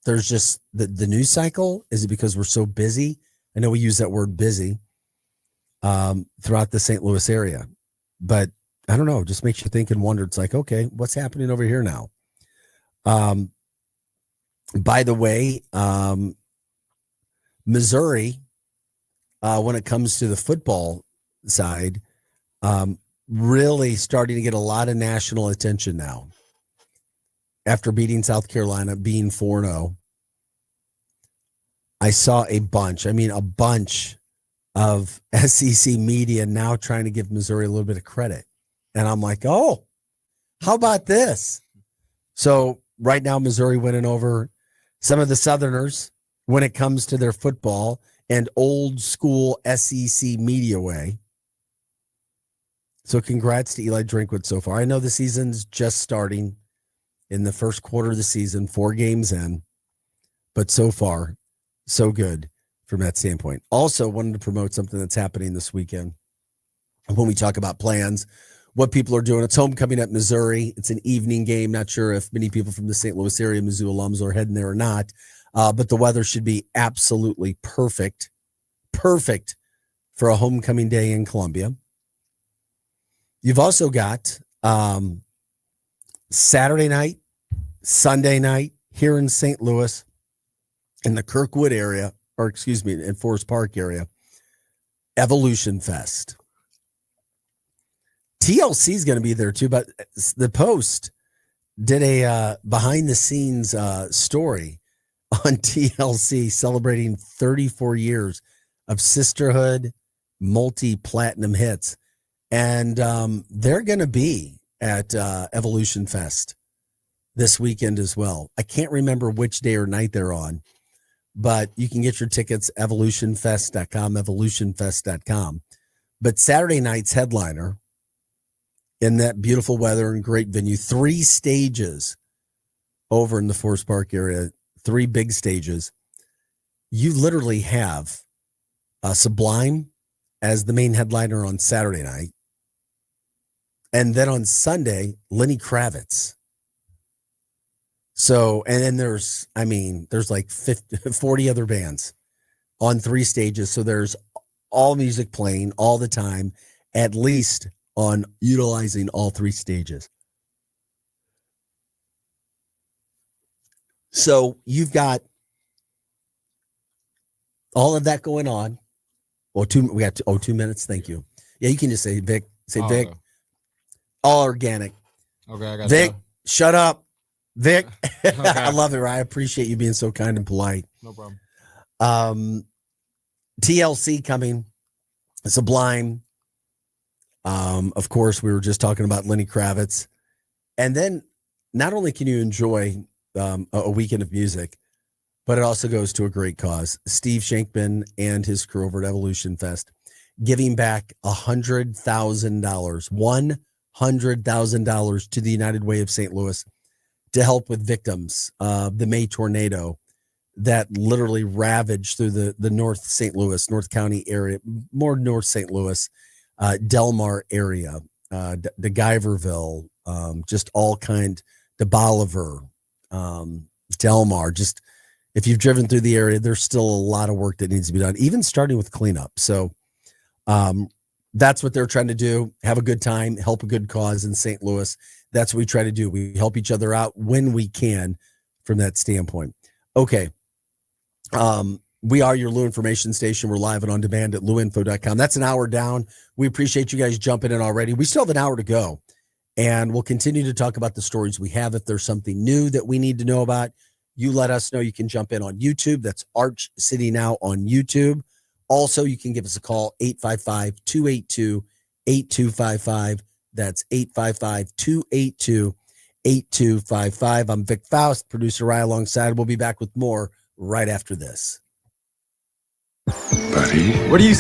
there's just the news cycle? Is it because we're so busy? I know we use that word busy throughout the St. Louis area, but I don't know. It just makes you think and wonder. It's like, okay, what's happening over here now? By the way, Missouri, when it comes to the football side, really starting to get a lot of national attention now. After beating South Carolina, being 4-0, I saw a bunch of SEC media now trying to give Missouri a little bit of credit. And I'm like, oh, how about this? So right now, Missouri winning over some of the Southerners when it comes to their football and old school SEC media way. So congrats to Eli Drinkwitz so far. I know the season's just starting in the first quarter of the season, 4 games in, but so far, so good from that standpoint. Also wanted to promote something that's happening this weekend. When we talk about plans, what people are doing, it's homecoming at Missouri. It's an evening game. Not sure if many people from the St. Louis area, Mizzou alums, are heading there or not. But the weather should be absolutely perfect for a homecoming day in Columbia. You've also got Saturday night, Sunday night here in St. Louis, in the Kirkwood area, in Forest Park area, Evolution Fest. TLC is going to be there too, but the Post did a behind the scenes story on TLC celebrating 34 years of sisterhood, multi-platinum hits. And they're going to be at Evolution Fest this weekend as well. I can't remember which day or night they're on, but you can get your tickets evolutionfest.com. But Saturday night's headliner in that beautiful weather and great venue, 3 stages over in the Forest Park area, 3 big stages. You literally have Sublime as the main headliner on Saturday night. And then on Sunday, Lenny Kravitz. So, and then there's like 40 other bands on 3 stages. So there's all music playing all the time, at least on utilizing all 3 stages. So you've got all of that going on. Well, 2 minutes. Thank you. Yeah, you can just say Vic. Say Vic. Okay. All organic. Okay, I got Vic, you. shut up. Vic. Okay. I love it. I appreciate you being so kind and polite. No problem. TLC coming. Sublime. Of course, we were just talking about Lenny Kravitz. And then not only can you enjoy a weekend of music, but it also goes to a great cause. Steve Shankman and his crew over at Evolution Fest giving back $100,000, $100,000 to the United Way of St. Louis to help with victims of the May tornado that literally ravaged through the North St. Louis, North County area, more North St. Louis, Delmar area, the Guyverville, just all kind, the Bolivar, Delmar, just if you've driven through the area, there's still a lot of work that needs to be done, even starting with cleanup. So that's what they're trying to do. Have a good time, help a good cause in St. Louis. That's what we try to do. We help each other out when we can from that standpoint. Okay. We are your Lou Information Station. We're live and on demand at louinfo.com. That's an hour down. We appreciate you guys jumping in already. We still have an hour to go, and we'll continue to talk about the stories we have. If there's something new that we need to know about, you let us know. You can jump in on YouTube. That's Arch City Now on YouTube. Also, you can give us a call, 855-282-8255. That's 855-282-8255. I'm Vic Faust, producer Rye alongside. We'll be back with more right after this. Buddy, what do you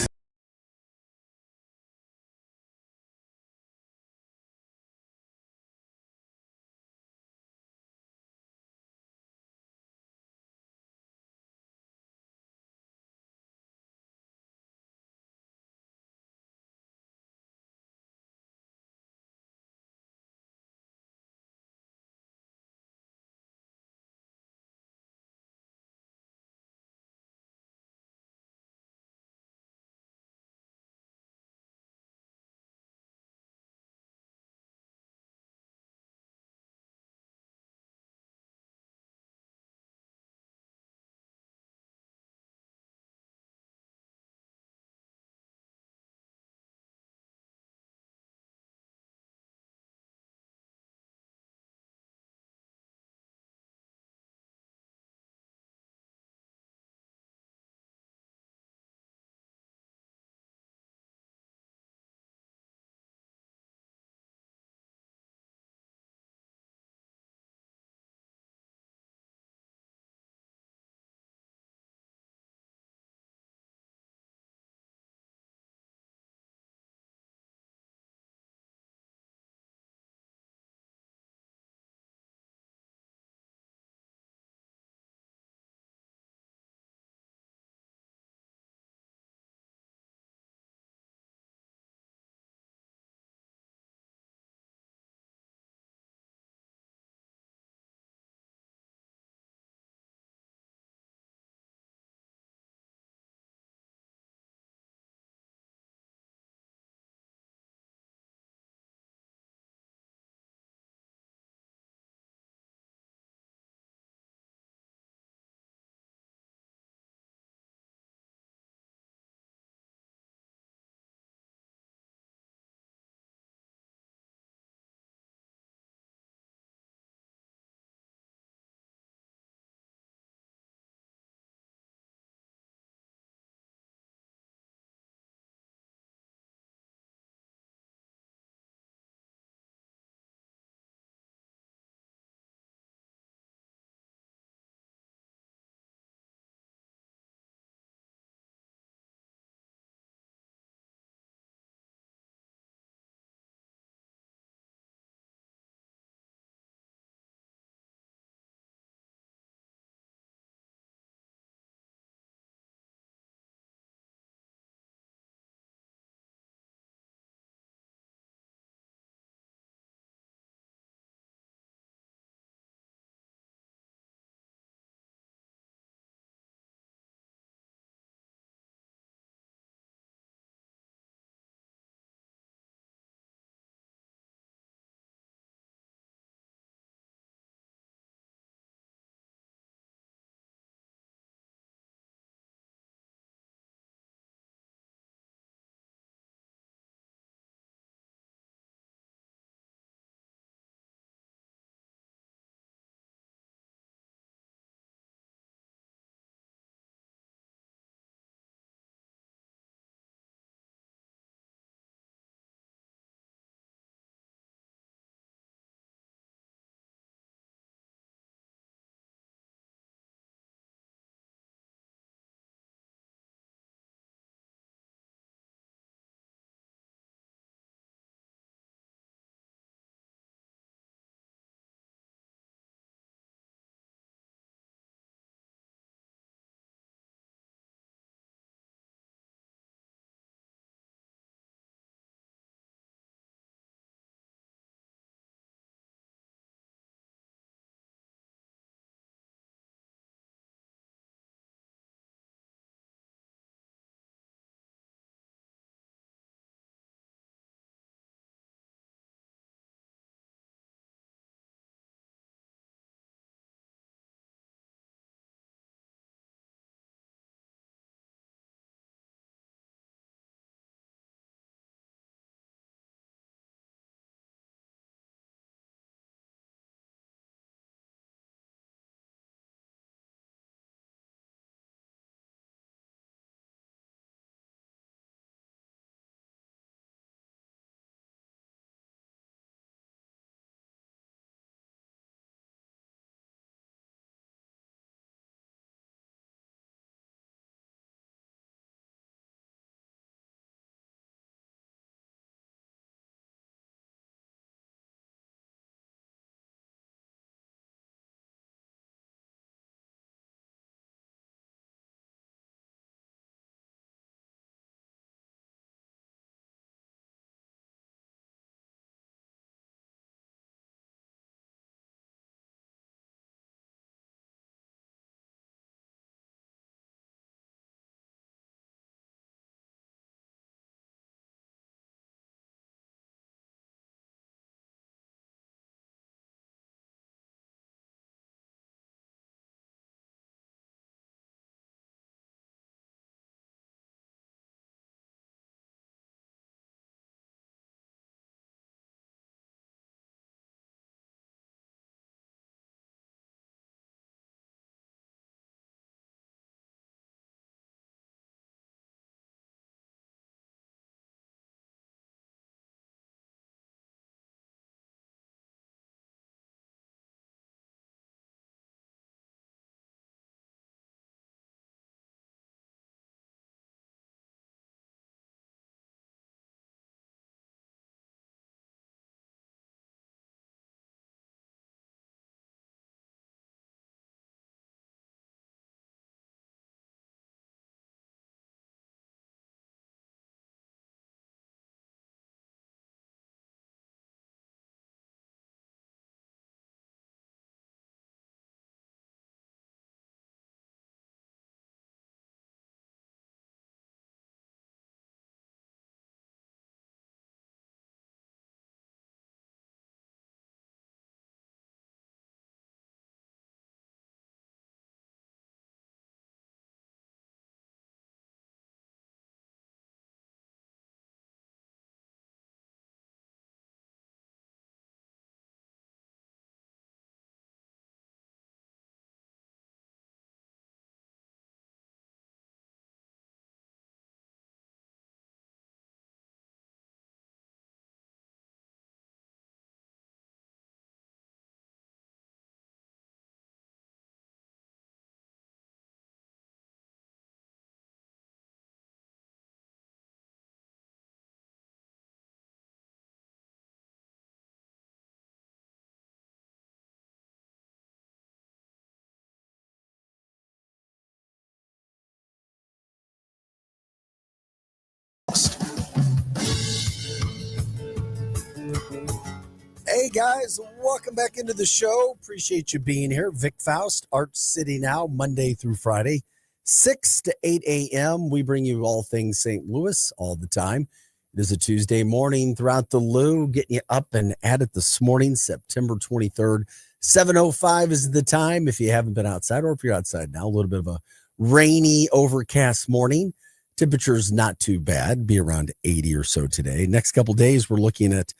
Hey guys, welcome back into the show. Appreciate you being here. Vic Faust, Art City Now, Monday through Friday, 6 to 8 a.m. We bring you all things St. Louis all the time. It is a Tuesday morning throughout the Lou, getting you up and at it this morning, September 23rd. 7:05 is the time if you haven't been outside, or if you're outside now. A little bit of a rainy, overcast morning. Temperature's not too bad, be around 80 or so today. Next couple days, we're looking at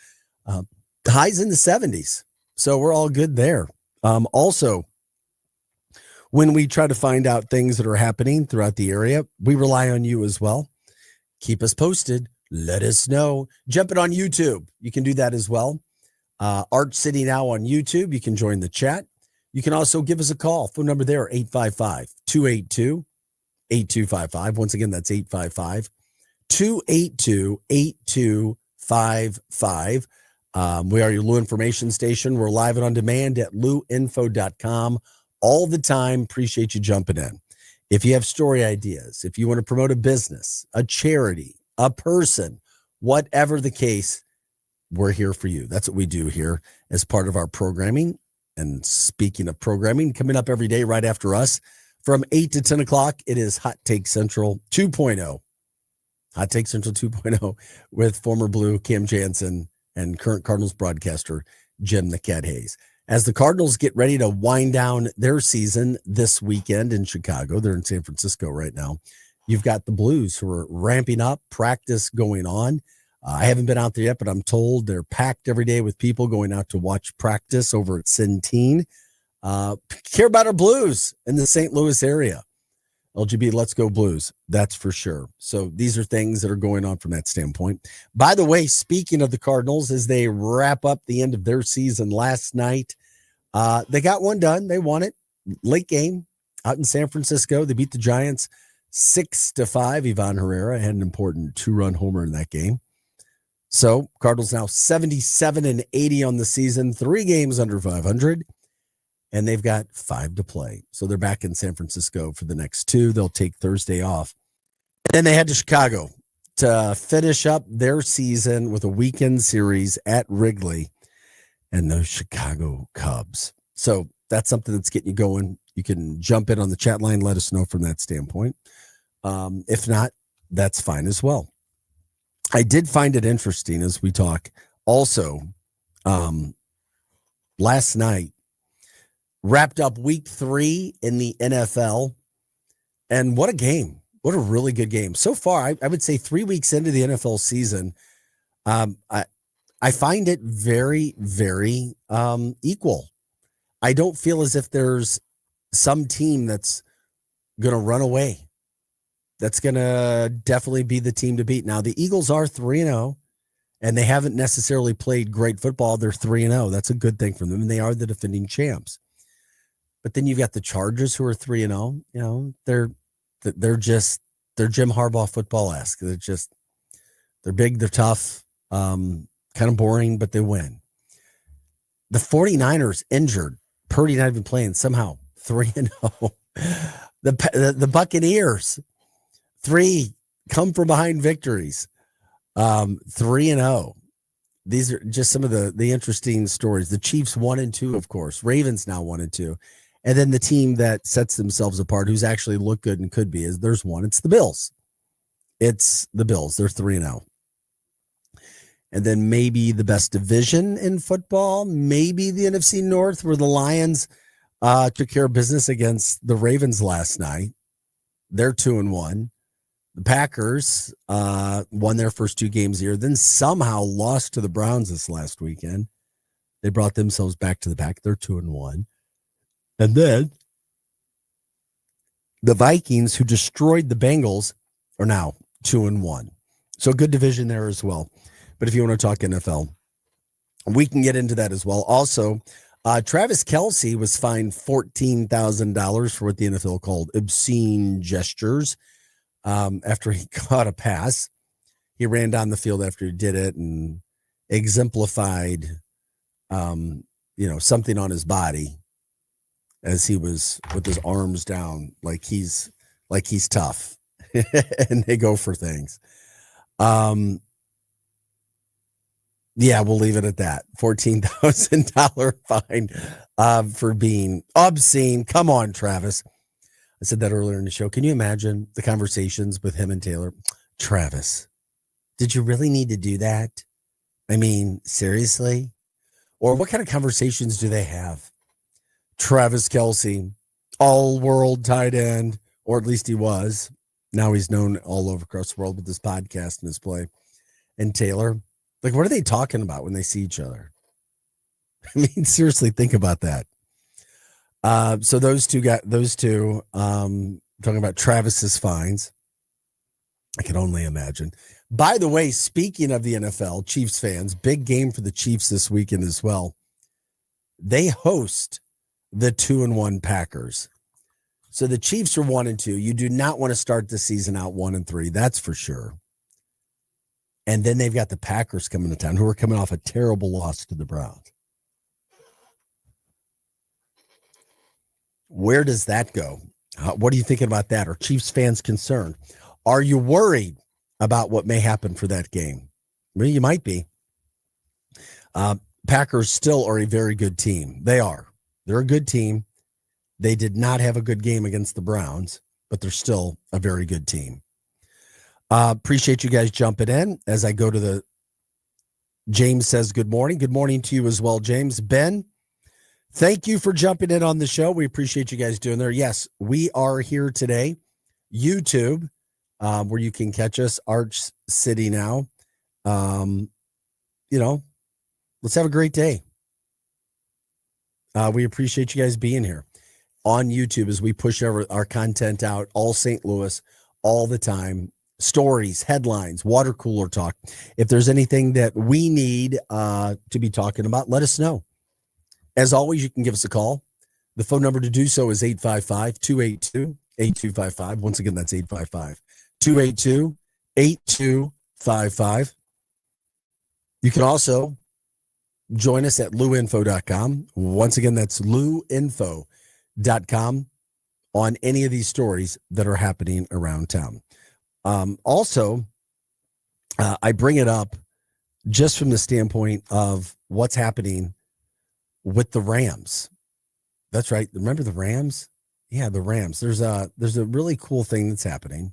highs in the 70s. So we're all good there. Also, when we try to find out things that are happening throughout the area, we rely on you as well. Keep us posted. Let us know. Jump it on YouTube. You can do that as well. Art City Now on YouTube. You can join the chat. You can also give us a call. Phone number there, 855-282-8255. Once again, that's 855-282-8255. We are your Lou information station. We're live and on demand at louinfo.com all the time. Appreciate you jumping in. If you have story ideas, if you want to promote a business, a charity, a person, whatever the case, we're here for you. That's what we do here as part of our programming. And speaking of programming, coming up every day right after us from 8 to 10 o'clock, it is Hot Take Central 2.0. Hot Take Central 2.0 with former Blue Cam Jansen and current Cardinals broadcaster Jim the Cat Hayes. As the Cardinals get ready to wind down their season this weekend in Chicago, they're in San Francisco right now. You've got the Blues who are ramping up, practice going on. I haven't been out there yet, but I'm told they're packed every day with people going out to watch practice over at Centene. Care about our Blues in the St. Louis area. LGB, let's go Blues. That's for sure. So these are things that are going on from that standpoint. By the way, speaking of the Cardinals, as they wrap up the end of their season last night, they got one done. They won it. Late game out in San Francisco. They beat the Giants 6-5. Ivan Herrera had an important 2-run homer in that game. So Cardinals now 77-80 on the season, 3 games under 500. And they've got 5 to play. So they're back in San Francisco for the next 2. They'll take Thursday off. Then they head to Chicago to finish up their season with a weekend series at Wrigley and those Chicago Cubs. So that's something that's getting you going. You can jump in on the chat line, let us know from that standpoint. If not, that's fine as well. I did find it interesting as we talk. Also, last night, wrapped up week 3 in the NFL. And what a game. What a really good game. So far, I would say 3 weeks into the NFL season, I find it very, very equal. I don't feel as if there's some team that's going to run away. That's going to definitely be the team to beat. Now, the Eagles are 3-0, and they haven't necessarily played great football. They're 3-0. That's a good thing for them, and they are the defending champs. But then you've got the Chargers who are 3-0. You know, they're Jim Harbaugh football-esque. They're big, they're tough, kind of boring, but they win. The 49ers injured. Purdy not even playing, somehow 3-0. The Buccaneers, 3 come from behind victories. 3-0. These are just some of the interesting stories. The Chiefs 1-2, of course. Ravens now 1-2. And then the team that sets themselves apart, who's actually looked good and could be, is there's one. It's the Bills. It's the Bills. They're 3-0. And then maybe the best division in football, maybe the NFC North, where the Lions took care of business against the Ravens last night. They're 2-1. The Packers won their first 2 games here, then somehow lost to the Browns this last weekend. They brought themselves back to the pack. They're 2-1. And then the Vikings, who destroyed the Bengals, are now 2-1. So good division there as well. But if you want to talk NFL, we can get into that as well. Also, Travis Kelce was fined $14,000 for what the NFL called obscene gestures after he caught a pass. He ran down the field after he did it and exemplified, something on his body as he was with his arms down, like he's tough, and they go for things. Yeah, we'll leave it at that. $14,000 fine for being obscene. Come on, Travis. I said that earlier in the show. Can you imagine the conversations with him and Taylor? Travis, did you really need to do that? I mean, seriously? Or what kind of conversations do they have? Travis Kelce, all-world tight end, or at least he was. Now he's known all over across the world with this podcast and his play. And Taylor, like, what are they talking about when they see each other? I mean, seriously, think about that. So those two talking about Travis's fines. I can only imagine. By the way, speaking of the NFL, Chiefs fans, big game for the Chiefs this weekend as well. They host the 2-1 Packers. So the Chiefs are 1-2. You do not want to start the season out 1-3. That's for sure. And then they've got the Packers coming to town, who are coming off a terrible loss to the Browns. Where does that go? What are you thinking about that? Are Chiefs fans concerned? Are you worried about what may happen for that game? Well, you might be. Packers still are a very good team. They are. They're a good team. They did not have a good game against the Browns, but they're still a very good team. Appreciate you guys jumping in as I go to the James says good morning. Good morning to you as well, James. Ben, thank you for jumping in on the show. We appreciate you guys doing there. Yes, we are here today. YouTube, where you can catch us, Arch City now. Let's have a great day. We appreciate you guys being here on YouTube as we push our content out, all St. Louis, all the time. Stories, headlines, water cooler talk. If there's anything that we need to be talking about, let us know. As always, you can give us a call. The phone number to do so is 855-282-8255. Once again, that's 855-282-8255. You can also join us at luinfo.com. Once again, that's luinfo.com on any of these stories that are happening around town. Also, I bring it up just from the standpoint of what's happening with the Rams. That's right. Remember the Rams? Yeah, the Rams. There's a really cool thing that's happening.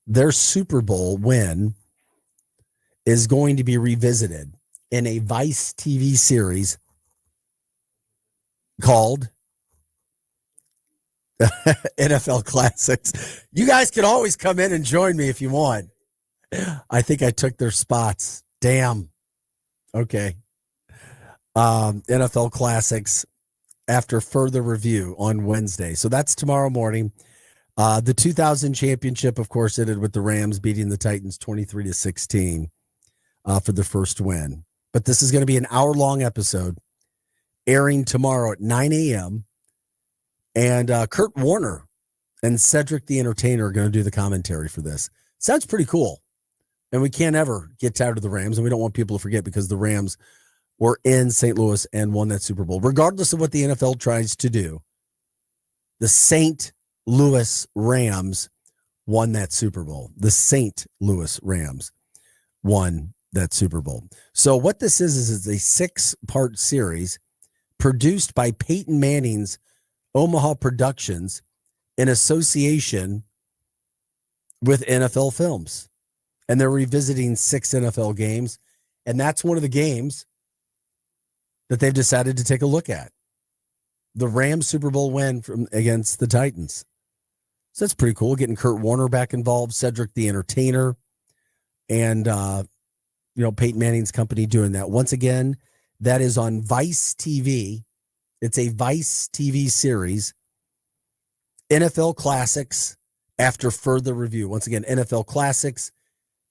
Their Super Bowl win is going to be revisited in a Vice TV series called NFL Classics. You guys can always come in and join me if you want. I think I took their spots. Damn. Okay. NFL Classics after further review on Wednesday. So that's tomorrow morning. The 2000 championship, of course, ended with the Rams beating the Titans 23-16 for the first win. But this is going to be an hour-long episode airing tomorrow at 9 a.m. And Kurt Warner and Cedric the Entertainer are going to do the commentary for this. Sounds pretty cool. And we can't ever get tired of the Rams, and we don't want people to forget because the Rams were in St. Louis and won that Super Bowl. Regardless of what the NFL tries to do, the St. Louis Rams won that Super Bowl. The St. Louis Rams won that Super Bowl. So what this is a 6-part series produced by Peyton Manning's Omaha Productions in association with NFL Films. And they're revisiting 6 NFL games. And that's one of the games that they've decided to take a look at. The Rams Super Bowl win against the Titans. So that's pretty cool. Getting Kurt Warner back involved, Cedric the Entertainer, and Peyton Manning's company doing that. Once again, that is on Vice TV. It's a Vice TV series. NFL Classics after further review. Once again, NFL Classics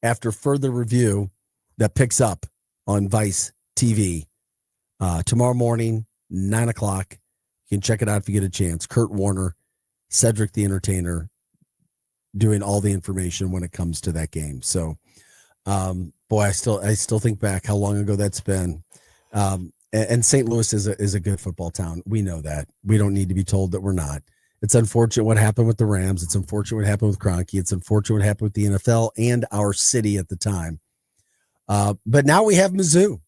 after further review that picks up on Vice TV tomorrow morning, 9 o'clock. You can check it out if you get a chance. Kurt Warner, Cedric the Entertainer, doing all the information when it comes to that game. So, I still think back how long ago that's been. And St. Louis is a good football town. We know that. We don't need to be told that we're not. It's unfortunate what happened with the Rams. It's unfortunate what happened with Kroenke. It's unfortunate what happened with the NFL and our city at the time. But now we have Mizzou. I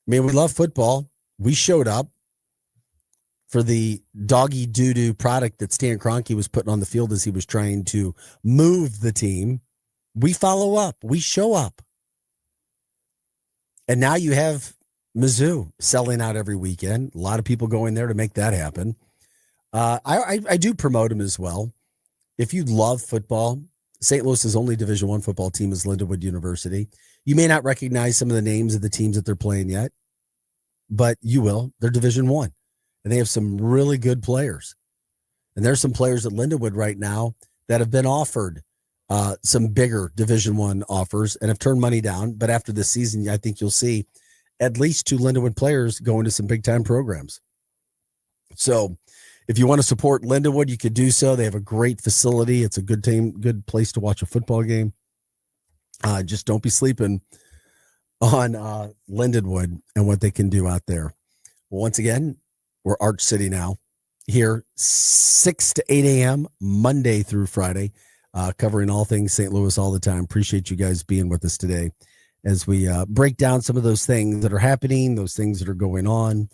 mean, we love football. We showed up for the doggy doo-doo product that Stan Kroenke was putting on the field as he was trying to move the team. We follow up. We show up. And now you have Mizzou selling out every weekend. A lot of people going there to make that happen. I do promote them as well. If you love football, St. Louis's only Division I football team is Lindenwood University. You may not recognize some of the names of the teams that they're playing yet, but you will. They're Division I, and they have some really good players. And there's some players at Lindenwood right now that have been offered some bigger Division I offers and have turned money down. But after this season, I think you'll see at least 2 Lindenwood players go into some big-time programs. So if you want to support Lindenwood, you could do so. They have a great facility. It's a good team, good place to watch a football game. Just don't be sleeping on Lindenwood and what they can do out there. Well, once again, we're Arch City now, here 6 to 8 a.m. Monday through Friday, covering all things St. Louis all the time. Appreciate you guys being with us today as we break down some of those things that are happening, those things that are going on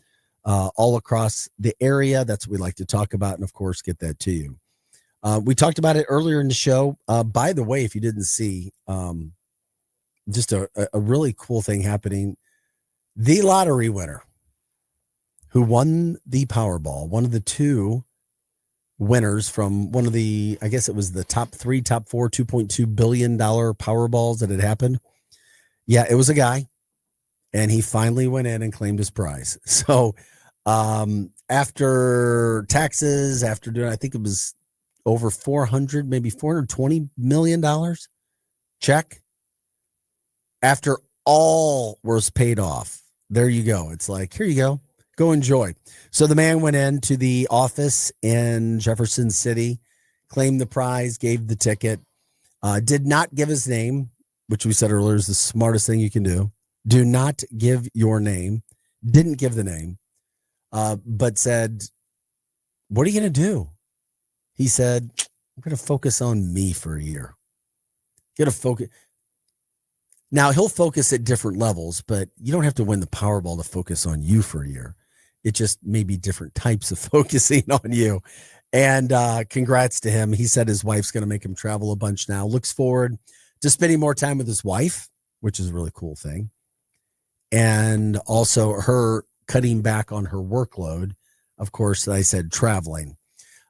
all across the area. That's what we like to talk about, and of course, get that to you. We talked about it earlier in the show. By the way, if you didn't see, just a really cool thing happening. The lottery winner who won the Powerball, one of the 2 winners from one of the, I guess it was the top 4, $2.2 billion Powerballs that had happened. Yeah, it was a guy, and he finally went in and claimed his prize. So after taxes, after doing, I think it was over 400, maybe $420 million check. After all was paid off, there you go. It's like, here you go. Go enjoy. So the man went into the office in Jefferson City, claimed the prize, gave the ticket, did not give his name, which we said earlier is the smartest thing you can do. Do not give your name. Didn't give the name, but said, what are you going to do? He said, I'm going to focus on me for a year. Going to focus. Now, he'll focus at different levels, but you don't have to win the Powerball to focus on you for a year. It just may be different types of focusing on you. And congrats to him. He said his wife's going to make him travel a bunch now. Looks forward to spending more time with his wife, which is a really cool thing. And also her cutting back on her workload. Of course, I said traveling.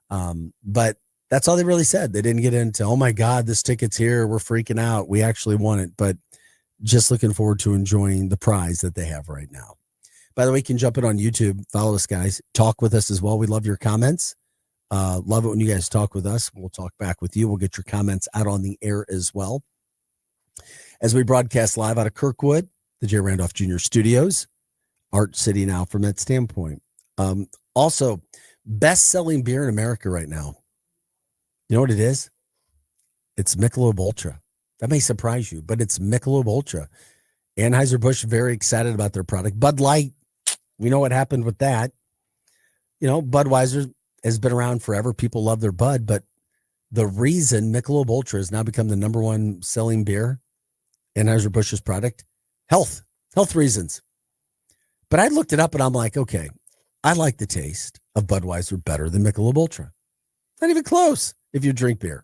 But that's all they really said. They didn't get into, oh my God, this ticket's here. We're freaking out. We actually won it. But just looking forward to enjoying the prize that they have right now. By the way, you can jump in on YouTube. Follow us, guys. Talk with us as well. We love your comments. Love it when you guys talk with us. We'll talk back with you. We'll get your comments out on the air as well. As we broadcast live out of Kirkwood, the J. Randolph Jr. Studios, Arch City now from that standpoint. Also, best-selling beer in America right now. You know what it is? It's Michelob Ultra. That may surprise you, but it's Michelob Ultra. Anheuser-Busch very excited about their product. Bud Light, we know what happened with that. You know, Budweiser has been around forever. People love their Bud, but the reason Michelob Ultra has now become the number 1 selling beer, Anheuser-Busch's product, health reasons. But I looked it up and I'm like, okay, I like the taste of Budweiser better than Michelob Ultra. Not even close if you drink beer.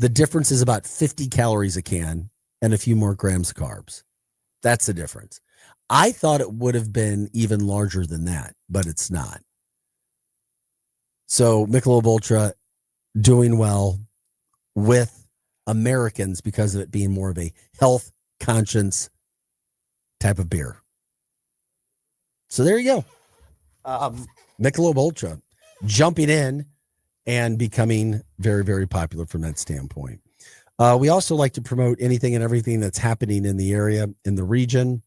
The difference is about 50 calories a can and a few more grams of carbs. That's the difference. I thought it would have been even larger than that, but it's not. So Michelob Ultra doing well with Americans because of it being more of a health conscience type of beer. So there you go. Michelob Ultra jumping in and becoming very, very popular from that standpoint. We also like to promote anything and everything that's happening in the area, in the region.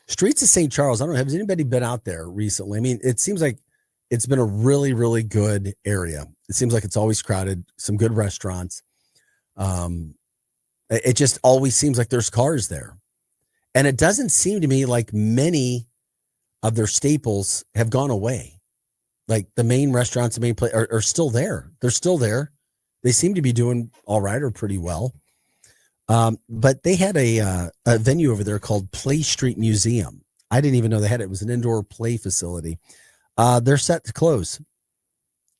Streets of St. Charles, I don't know, has anybody been out there recently? I mean, it seems like it's been a really, really good area. It seems like it's always crowded, some good restaurants. It just always seems like there's cars there. And it doesn't seem to me like many of their staples have gone away. Like the main restaurants, the main place are still there. They're still there. They seem to be doing all right or pretty well. But they had a venue over there called Play Street Museum. I didn't even know they had it. It was an indoor play facility. They're set to close.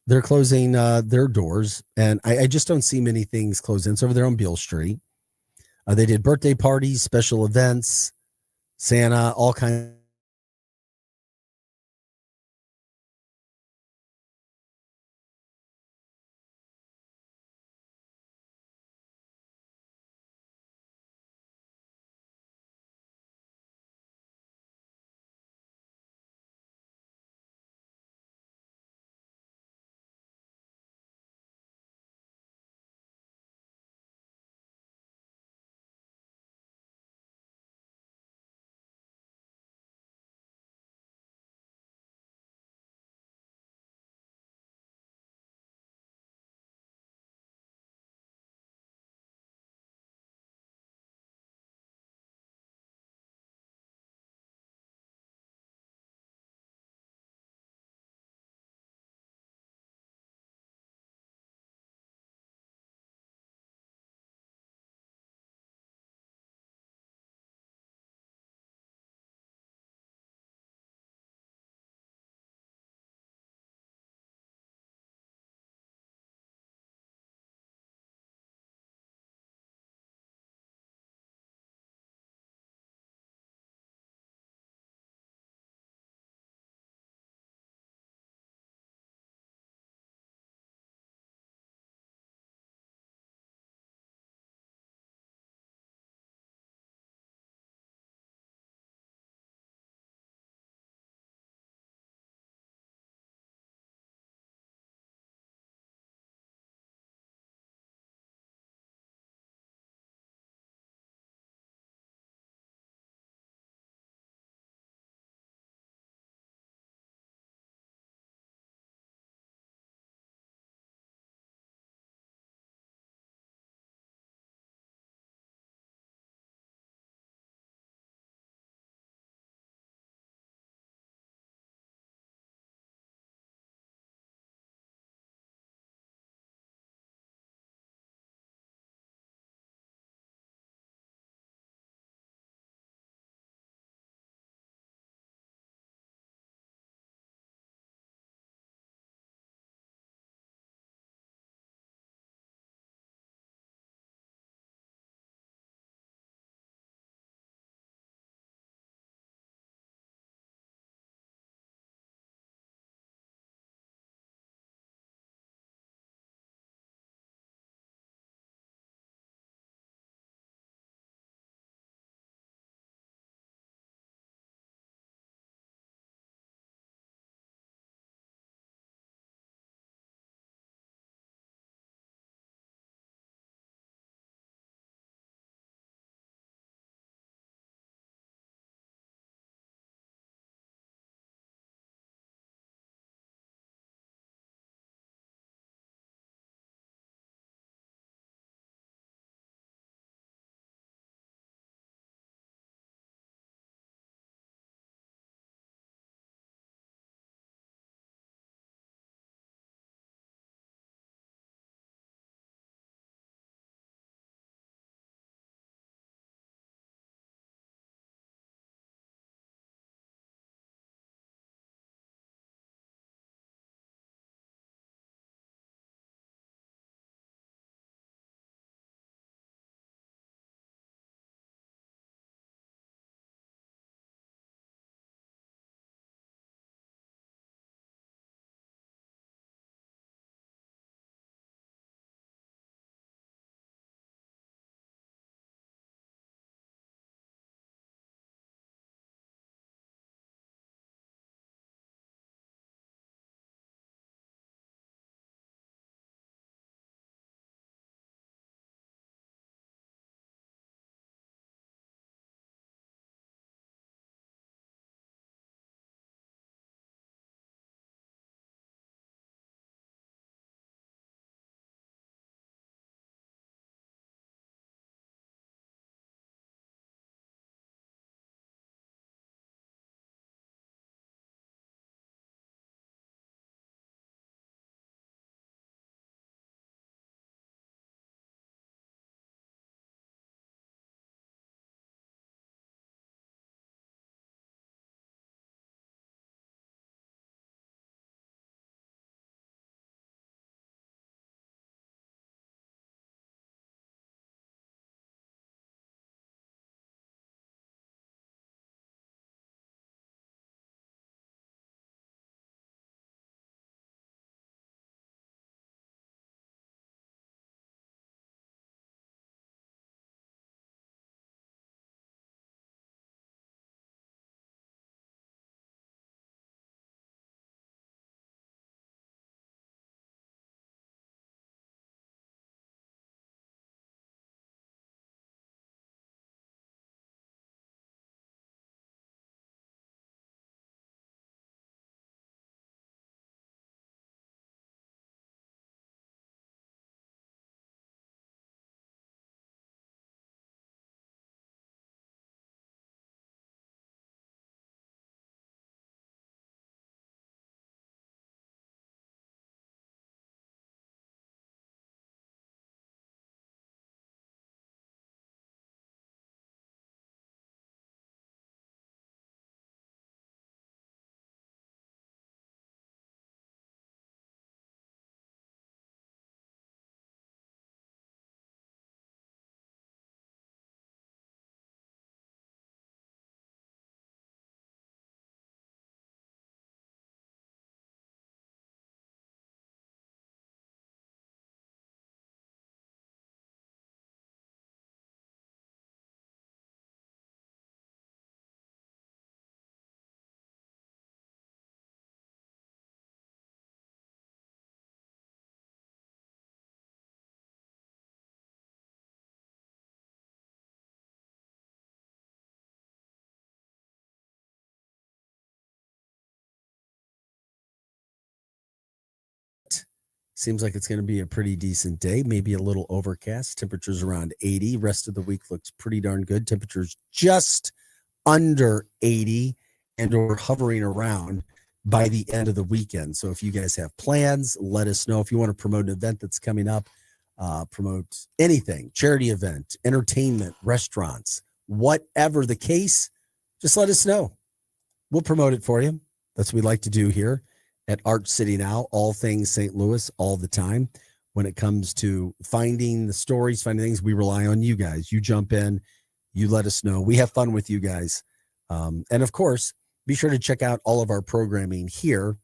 They're closing their doors, and I just don't see many things closing. It's over there on Beale Street. They did birthday parties, special events, Santa, all kinds Seems like it's going to be a pretty decent day, maybe a little overcast. Temperatures around 80. Rest of the week looks pretty darn good. Temperatures just under 80 and or hovering around by the end of the weekend. So if you guys have plans, let us know. If you want to promote an event that's coming up, promote anything, charity event, entertainment, restaurants, whatever the case, just let us know. We'll promote it for you. That's what we like to do here at Art City Now, all things St. Louis all the time. When it comes to finding the stories, finding things, we rely on you guys. You jump in, you let us know. We have fun with you guys. And of course, be sure to check out all of our programming here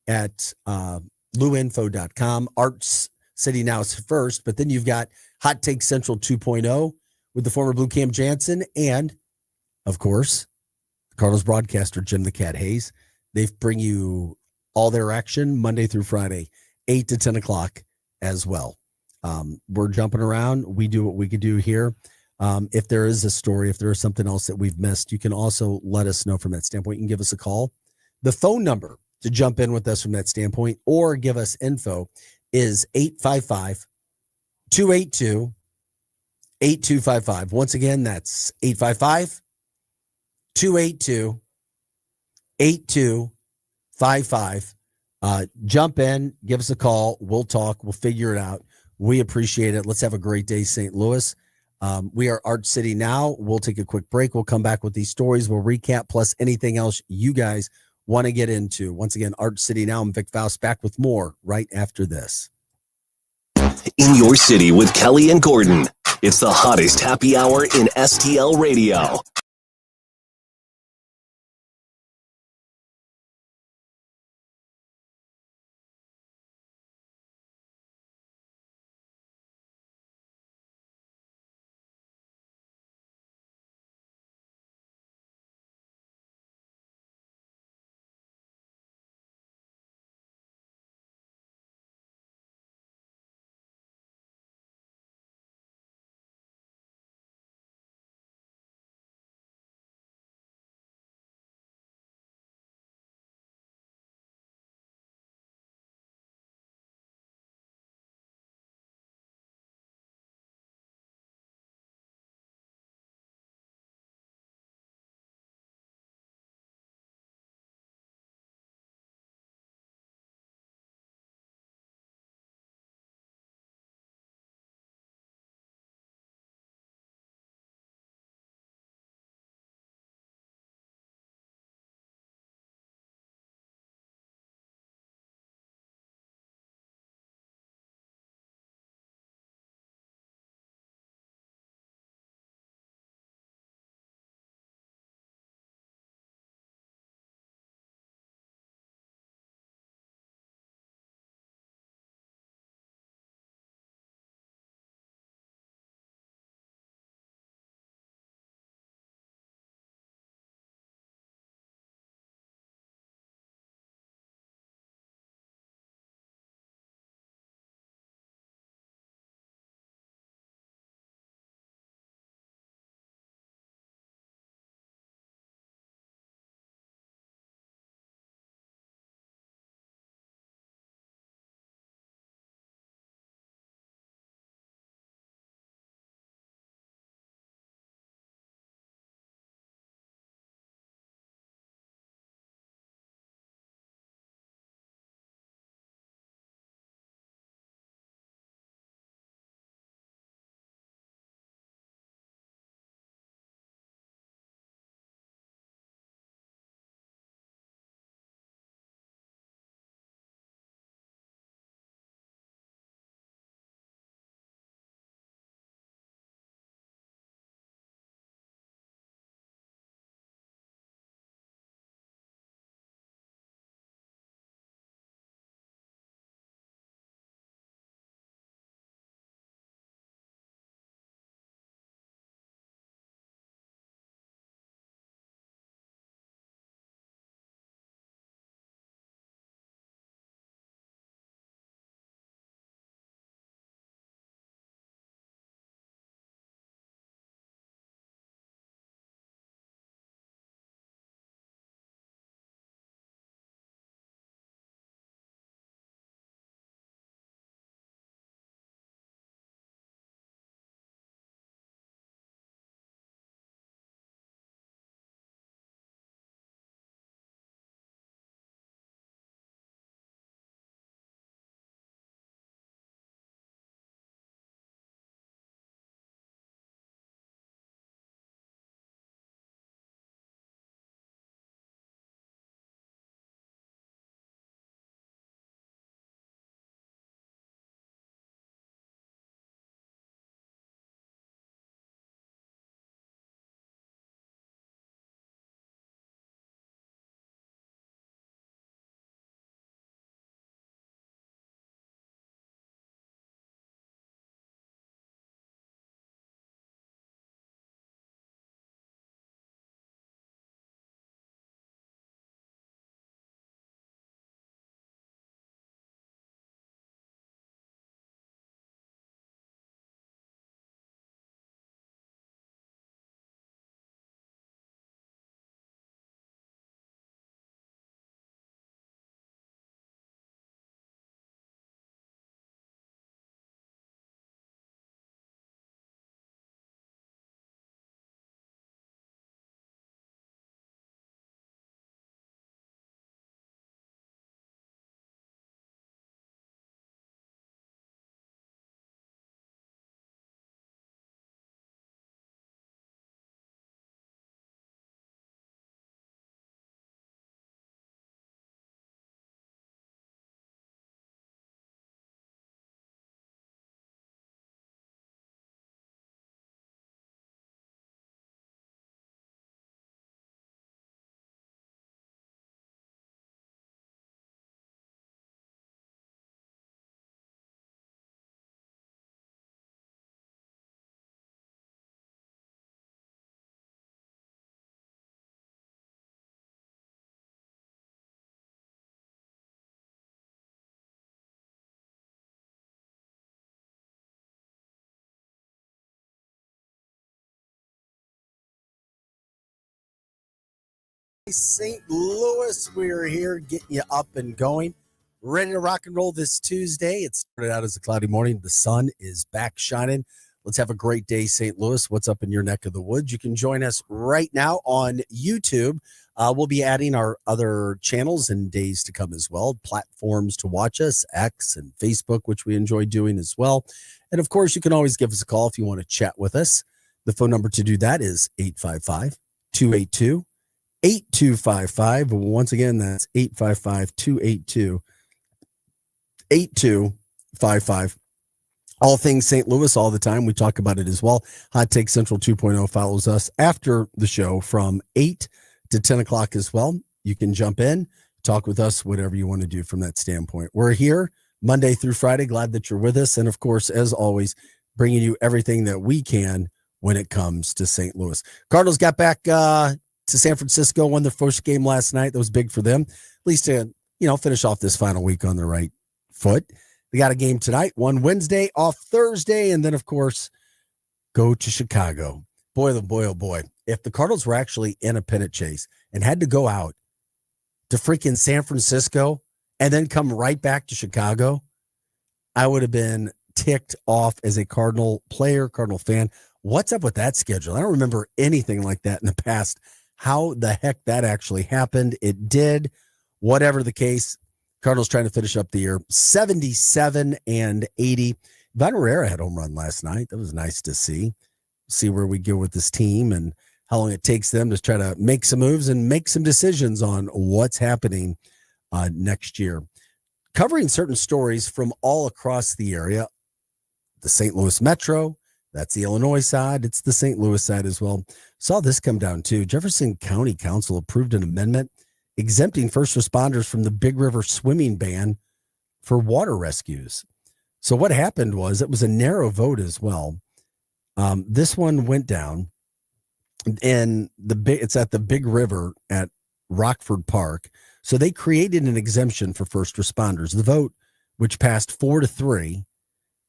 at luinfo.com. Arts City Now is first, but then you've got Hot Take Central 2.0 with the former Blue Cam Jansen and, of course, Cardinals broadcaster Jim the Cat Hayes. They bring you all their action Monday through Friday, 8 to 10 o'clock as well. We're jumping around. We do what we could do here. If there is a story, if there is something else that we've missed, you can also let us know from that standpoint. You can give us a call. The phone number to jump in with us from that standpoint or give us info is 855-282-8255. Once again, that's 855-282-8255. Jump in, give us a call. We'll talk. We'll figure it out. We appreciate it. Let's have a great day, St. Louis. We are Art City Now. We'll take a quick break. We'll come back with these stories. We'll recap plus anything else you guys want to get into. Once again, Art City Now. I'm Vic Faust, back with more right after this. In your city with Kelly and Gordon. It's the hottest happy hour in STL radio. St. Louis. We're here getting you up and going, ready to rock and roll this Tuesday. It started out as a cloudy morning. The sun is back shining. Let's have a great day, St. Louis. What's up in your neck of the woods? You can join us right now on YouTube. We'll be adding our other channels in days to come as well, platforms to watch us, X and Facebook, which we enjoy doing as well. And of course, you can always give us a call if you want to chat with us. The phone number to do that is 855-282-8255. Once again, that's 855-282-8255. All things St. Louis all the time. We talk about it as well. Hot Take Central 2.0 follows us after the show from 8 to 10 o'clock as well. You can jump in, talk with us, whatever you want to do from that standpoint. We're here Monday through Friday. Glad that you're with us. And of course, as always, bringing you everything that we can when it comes to St. Louis. Cardinals got back to San Francisco, won their first game last night. That was big for them, at least to, finish off this final week on the right foot. They got a game tonight, one Wednesday, off Thursday, and then, of course, go to Chicago. Boy, oh boy. If the Cardinals were actually in a pennant chase and had to go out to freaking San Francisco and then come right back to Chicago, I would have been ticked off as a Cardinal player, Cardinal fan. What's up with that schedule? I don't remember anything like that in the past. How the heck that actually happened? It did. Whatever the case, Cardinals trying to finish up the year 77-80. Von Herrera had a home run last night. That was nice to see where we go with this team and how long it takes them to try to make some moves and make some decisions on what's happening next year. Covering certain stories from all across the area, the St. Louis Metro, that's the Illinois side. It's the St. Louis side as well. Saw this come down too. Jefferson County Council approved an amendment exempting first responders from the Big River swimming ban for water rescues. So what happened was it was a narrow vote as well. This one went down, and it's at the Big River at Rockford Park. So they created an exemption for first responders. The vote, which passed 4-3,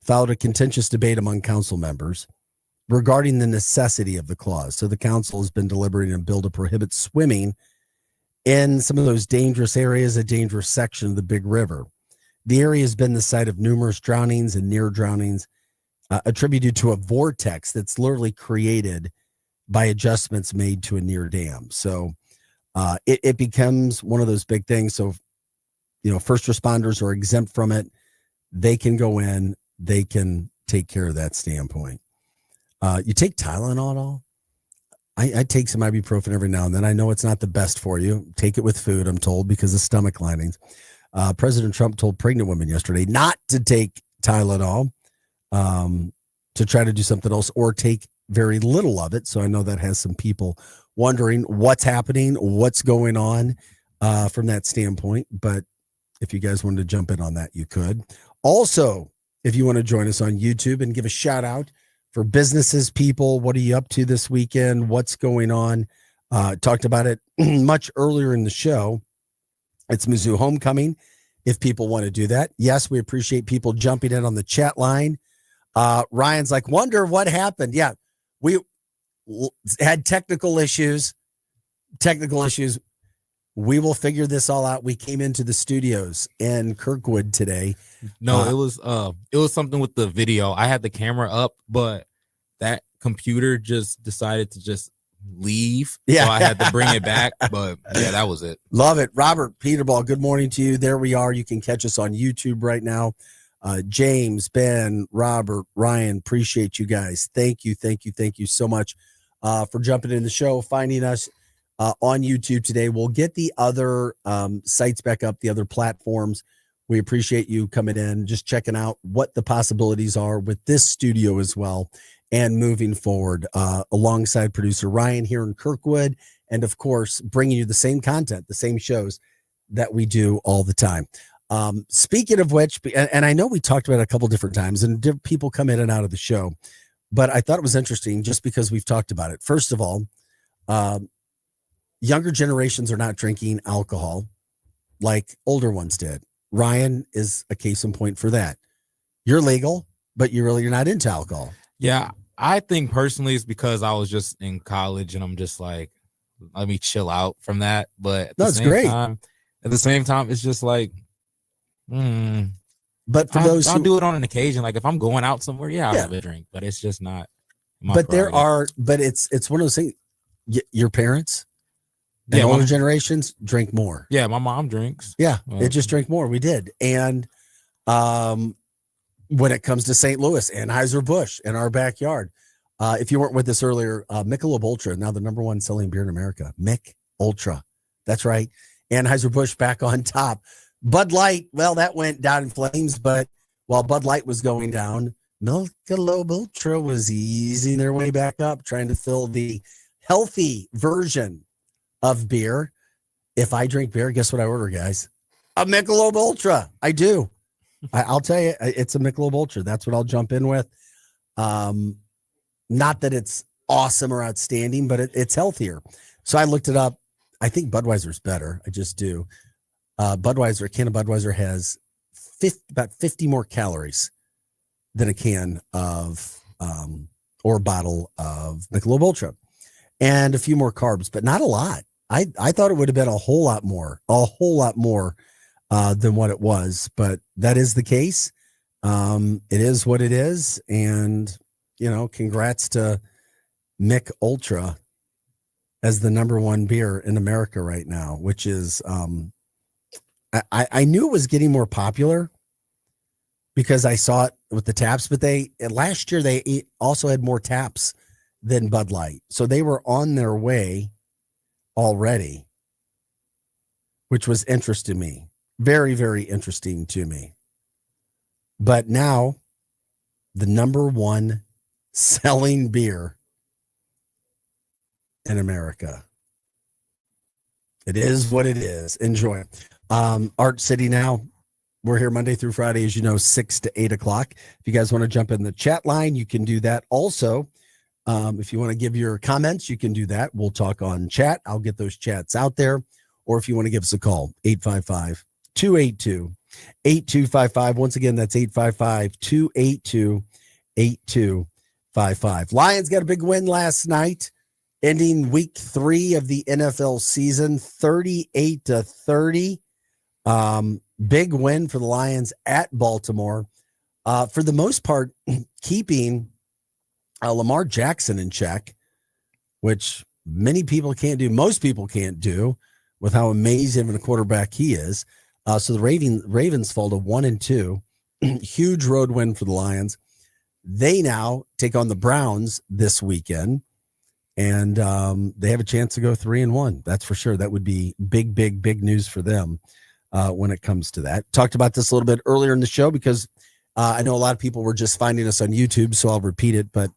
followed a contentious debate among council members regarding the necessity of the clause. So the council has been deliberating a bill to prohibit swimming in some of those dangerous areas, a dangerous section of the Big River. The area has been the site of numerous drownings and near drownings attributed to a vortex that's literally created by adjustments made to a near dam. So it becomes one of those big things. So, first responders are exempt from it. They can go in, they can take care of that standpoint. You take Tylenol at all? I take some ibuprofen every now and then. I know it's not the best for you. Take it with food, I'm told, because of stomach linings. President Trump told pregnant women yesterday not to take Tylenol, to try to do something else or take very little of it. So I know that has some people wondering what's happening, what's going on from that standpoint. But if you guys wanted to jump in on that, you could. Also, if you want to join us on YouTube and give a shout out for businesses, people, what are you up to this weekend? What's going on? Talked about it much earlier in the show. It's Mizzou homecoming. If people want to do that. Yes, we appreciate people jumping in on the chat line. Ryan's like, wonder what happened. Yeah, we had technical issues. We will figure this all out. We came into the studios in Kirkwood today. No, it was something with the video. I had the camera up, but that computer just decided to just leave. Yeah. So I had to bring it back. But yeah, that was it. Love it. Robert Peterball, good morning to you. There we are. You can catch us on YouTube right now. James, Ben, Robert, Ryan, appreciate you guys. Thank you so much for jumping in the show, finding us on YouTube today. We'll get the other sites back up, the other platforms. We appreciate you coming in, just checking out what the possibilities are with this studio as well and moving forward alongside producer Ryan here in Kirkwood. And of course, bringing you the same content, the same shows that we do all the time. Speaking of which, and I know we talked about it a couple different times and people come in and out of the show, but I thought it was interesting just because we've talked about it. First of all, younger generations are not drinking alcohol like older ones did. Ryan is a case in point for that. You're legal, but you're not into alcohol. Yeah, I think personally it's because I was just in college and I'm just like, let me chill out from that. But at No, the it's same great. time, it's just like, But for those I'll who do it on an occasion. Like if I'm going out somewhere, I'll Yeah. have a drink, but it's just not my but prerogative. it's one of those things. Your parents and Yeah, older my, generations drink more. yeah, my mom drinks. Yeah, Well, it just drink more. We did. And when it comes to St. Louis, Anheuser-Busch in our backyard. If you weren't with us earlier, Michelob Ultra, now the number one selling beer in America. Mick Ultra. That's right. Anheuser-Busch back on top. Bud Light, well, that went down in flames, but while Bud Light was going down, Michelob Ultra was easing their way back up, trying to fill the healthy version of beer. If I drink beer, guess what I order, guys? A Michelob Ultra. I do. I'll tell you, it's a Michelob Ultra. That's what I'll jump in with. Not that it's awesome or outstanding, but it's healthier. So I looked it up. I think Budweiser's better. I just do. A can of Budweiser has about 50 more calories than a can of or a bottle of Michelob Ultra, and a few more carbs, but not a lot. I thought it would have been a whole lot more than what it was, but that is the case. It is what it is, and congrats to Mick Ultra as the number one beer in America right now, which is I knew it was getting more popular because I saw it with the taps, but last year they also had more taps than Bud Light. So they were on their way already, which was interesting to me. Very, very interesting to me. But now the number one selling beer in America. It is what it is. Enjoy. Art City now. We're here Monday through Friday, as you know, 6 to 8 o'clock. If you guys want to jump in the chat line, you can do that. Also, if you want to give your comments, you can do that. We'll talk on chat. I'll get those chats out there. Or if you want to give us a call, 855-282-8255. Once again, that's 855-282-8255. Lions got a big win last night, ending week 3 of the NFL season, 38-30. Big win for the Lions at Baltimore. For the most part, keeping Lamar Jackson in check, which many people can't do. Most people can't do with how amazing of a quarterback he is. So the Ravens fall to 1-2. Huge road win for the Lions. They now take on the Browns this weekend, and they have a chance to go 3-1. That's for sure. That would be big, big, big news for them when it comes to that. Talked about this a little bit earlier in the show because I know a lot of people were just finding us on YouTube, so I'll repeat it. But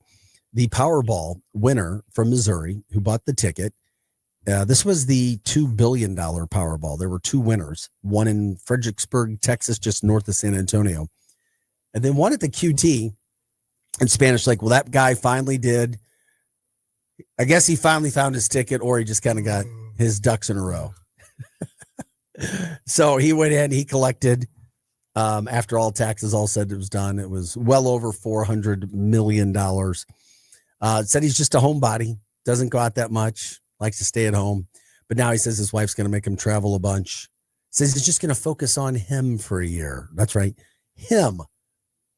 the Powerball winner from Missouri who bought the ticket, this was the $2 billion Powerball. There were 2 winners, one in Fredericksburg, Texas, just north of San Antonio, and then one at the QT in Spanish Lake. Well, that guy finally did. I guess he finally found his ticket, or he just kind of got his ducks in a row. So he went in, he collected, after all taxes all said it was done, it was well over $400 million. Said he's just a homebody, doesn't go out that much, likes to stay at home. But now he says his wife's going to make him travel a bunch. Says he's just going to focus on him for a year. That's right. Him.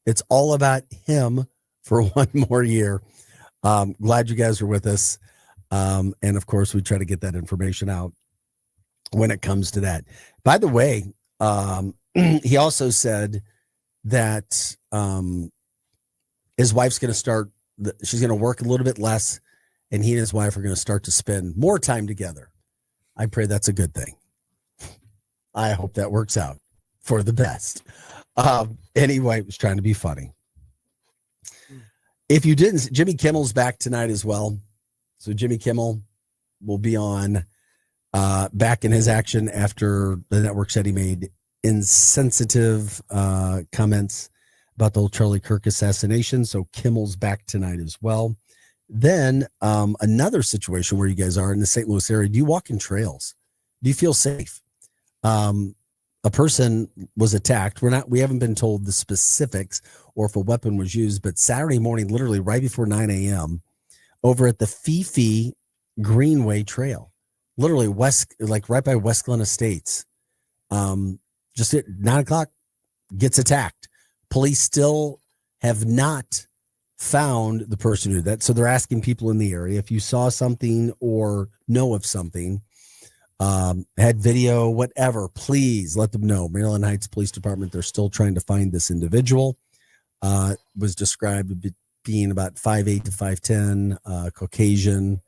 It's all about him for one more year. Glad you guys are with us. And of course, we try to get that information out when it comes to that. By the way, he also said that his wife's going to start, she's going to work a little bit less, and he and his wife are going to start to spend more time together. I pray that's a good thing. I hope that works out for the best. Anyway, it was trying to be funny. If you didn't, Jimmy Kimmel's back tonight as well. So Jimmy Kimmel will be on back in his action after the network said he made insensitive comments about the whole Charlie Kirk assassination. So Kimmel's back tonight as well. Then another situation where you guys are in the St. Louis area. Do you walk in trails? Do you feel safe? A person was attacked. We haven't been told the specifics or if a weapon was used, but Saturday morning, literally right before 9 a.m., over at the Fifi Greenway Trail. literally like right by West Glen Estates. Just at 9:00 gets attacked. Police still have not found the person who did that. So they're asking people in the area if you saw something or know of something, had video, whatever, please let them know. Maryland Heights Police Department, they're still trying to find this individual. Was described being about 5'8" to 5'10", Caucasian,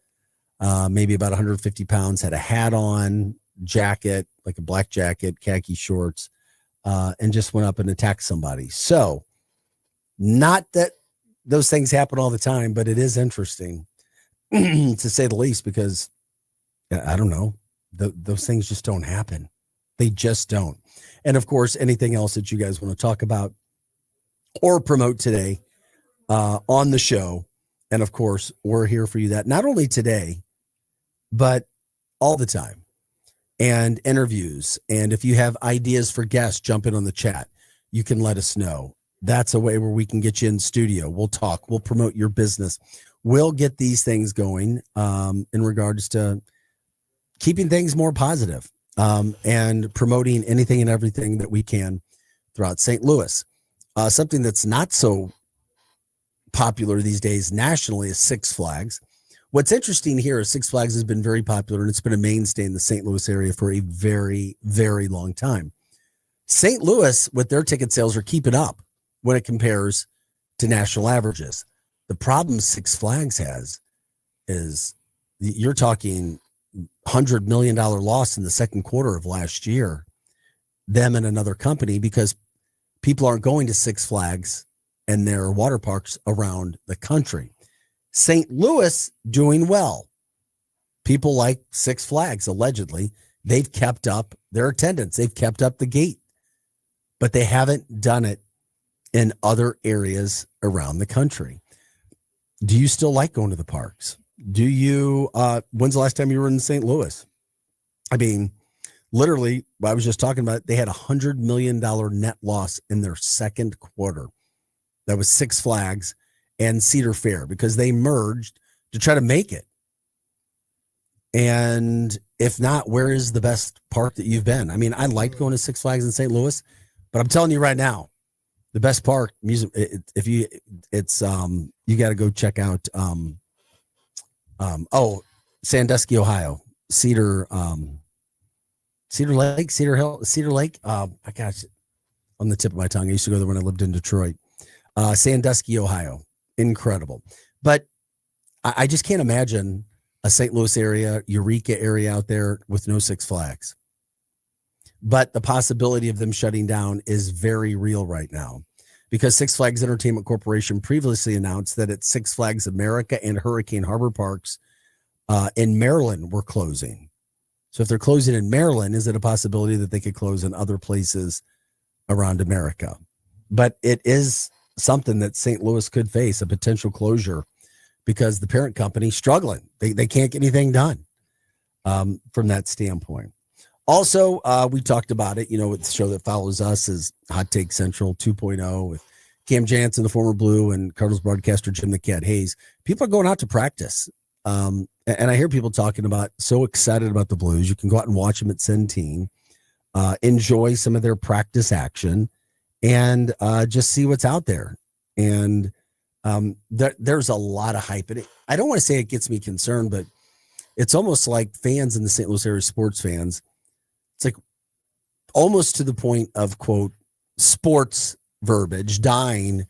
maybe about 150 pounds, had a hat on, jacket, like a black jacket, khaki shorts, and just went up and attacked somebody. So not that those things happen all the time, but it is interesting to say the least, because I don't know, those things just don't happen. They just don't. And of course, anything else that you guys want to talk about or promote today on the show. And of course, we're here for you that not only today, but all the time, and interviews. And if you have ideas for guests, jump in on the chat. You can let us know. That's a way where we can get you in studio. We'll talk. We'll promote your business. We'll get these things going in regards to keeping things more positive, and promoting anything and everything that we can throughout St. Louis. Something that's not so popular these days nationally is Six Flags. What's interesting here is Six Flags has been very popular, and it's been a mainstay in the St. Louis area for a very, very long time. St. Louis, with their ticket sales, are keeping up when it compares to national averages. The problem Six Flags has is you're talking $100 million loss in the second quarter of last year, them and another company, because people aren't going to Six Flags and their water parks around the country. St. Louis doing well. People like Six Flags, allegedly, they've kept up their attendance. They've kept up the gate, but they haven't done it in other areas around the country. Do you still like going to the parks? Do you, when's the last time you were in St. Louis? I mean, literally, I was just talking about, they had $100 million net loss in their second quarter. That was Six Flags and Cedar Fair, because they merged to try to make it. And if not, where is the best park that you've been? I mean, I liked going to Six Flags in St. Louis, but I'm telling you right now, the best park music, you got to go check out, Sandusky, Ohio, Cedar Lake, Cedar Hill, Cedar Lake. I got it on the tip of my tongue. I used to go there when I lived in Detroit. Sandusky, Ohio. Incredible. But I just can't imagine a St. Louis area, Eureka area out there with no Six Flags. But the possibility of them shutting down is very real right now, because Six Flags Entertainment Corporation previously announced that its Six Flags America and Hurricane Harbor parks in Maryland were closing. So if they're closing in Maryland, is it a possibility that they could close in other places around America? But it is something that St. Louis could face, a potential closure, because the parent company struggling. They can't get anything done from that standpoint. Also, we talked about it, with the show that follows us is Hot Take Central 2.0 with Cam Jansen, the former Blue, and Cardinals broadcaster Jim the Cat Hayes. People are going out to practice. And I hear people talking about, so excited about the Blues. You can go out and watch them at Centene, enjoy some of their practice action, and just see what's out there. And there's a lot of hype. And I don't want to say it gets me concerned, but it's almost like fans in the St. Louis area, sports fans, it's like almost to the point of, quote, sports verbiage, dying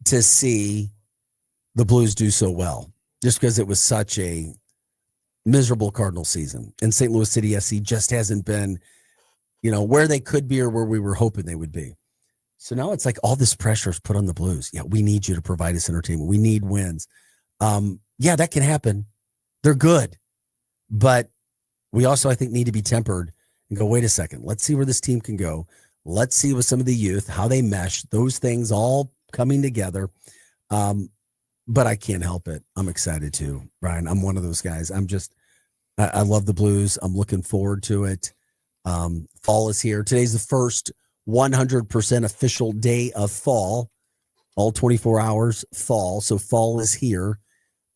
to see the Blues do so well, just because it was such a miserable Cardinal season. And St. Louis City SC just hasn't been, where they could be or where we were hoping they would be. So now it's like all this pressure is put on the Blues. Yeah, we need you to provide us entertainment. We need wins. Yeah, that can happen. They're good. But we also, I think, need to be tempered and go, wait a second. Let's see where this team can go. Let's see with some of the youth, how they mesh, those things all coming together. But I can't help it. I'm excited too, Brian. I'm one of those guys. I love the Blues. I'm looking forward to it. Fall is here. Today's the first 100% official day of fall, all 24 hours fall. So fall is here.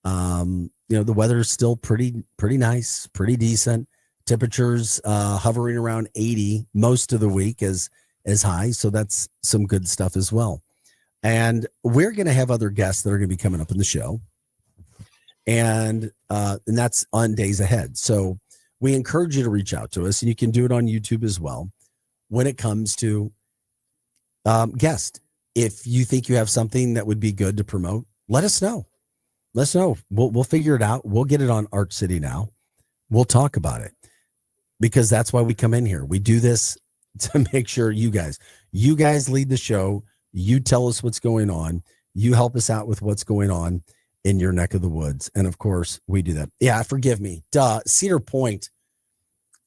The weather is still pretty nice, pretty decent. Temperatures hovering around 80 most of the week as high. So that's some good stuff as well. And we're going to have other guests that are going to be coming up in the show. And that's on days ahead. So we encourage you to reach out to us, and you can do it on YouTube as well. When it comes to guest, if you think you have something that would be good to promote, let us know. Let us know. We'll figure it out. We'll get it on Art City now. We'll talk about it, because that's why we come in here. We do this to make sure you guys lead the show. You tell us what's going on. You help us out with what's going on in your neck of the woods. And of course, we do that. Yeah, forgive me. Cedar Point.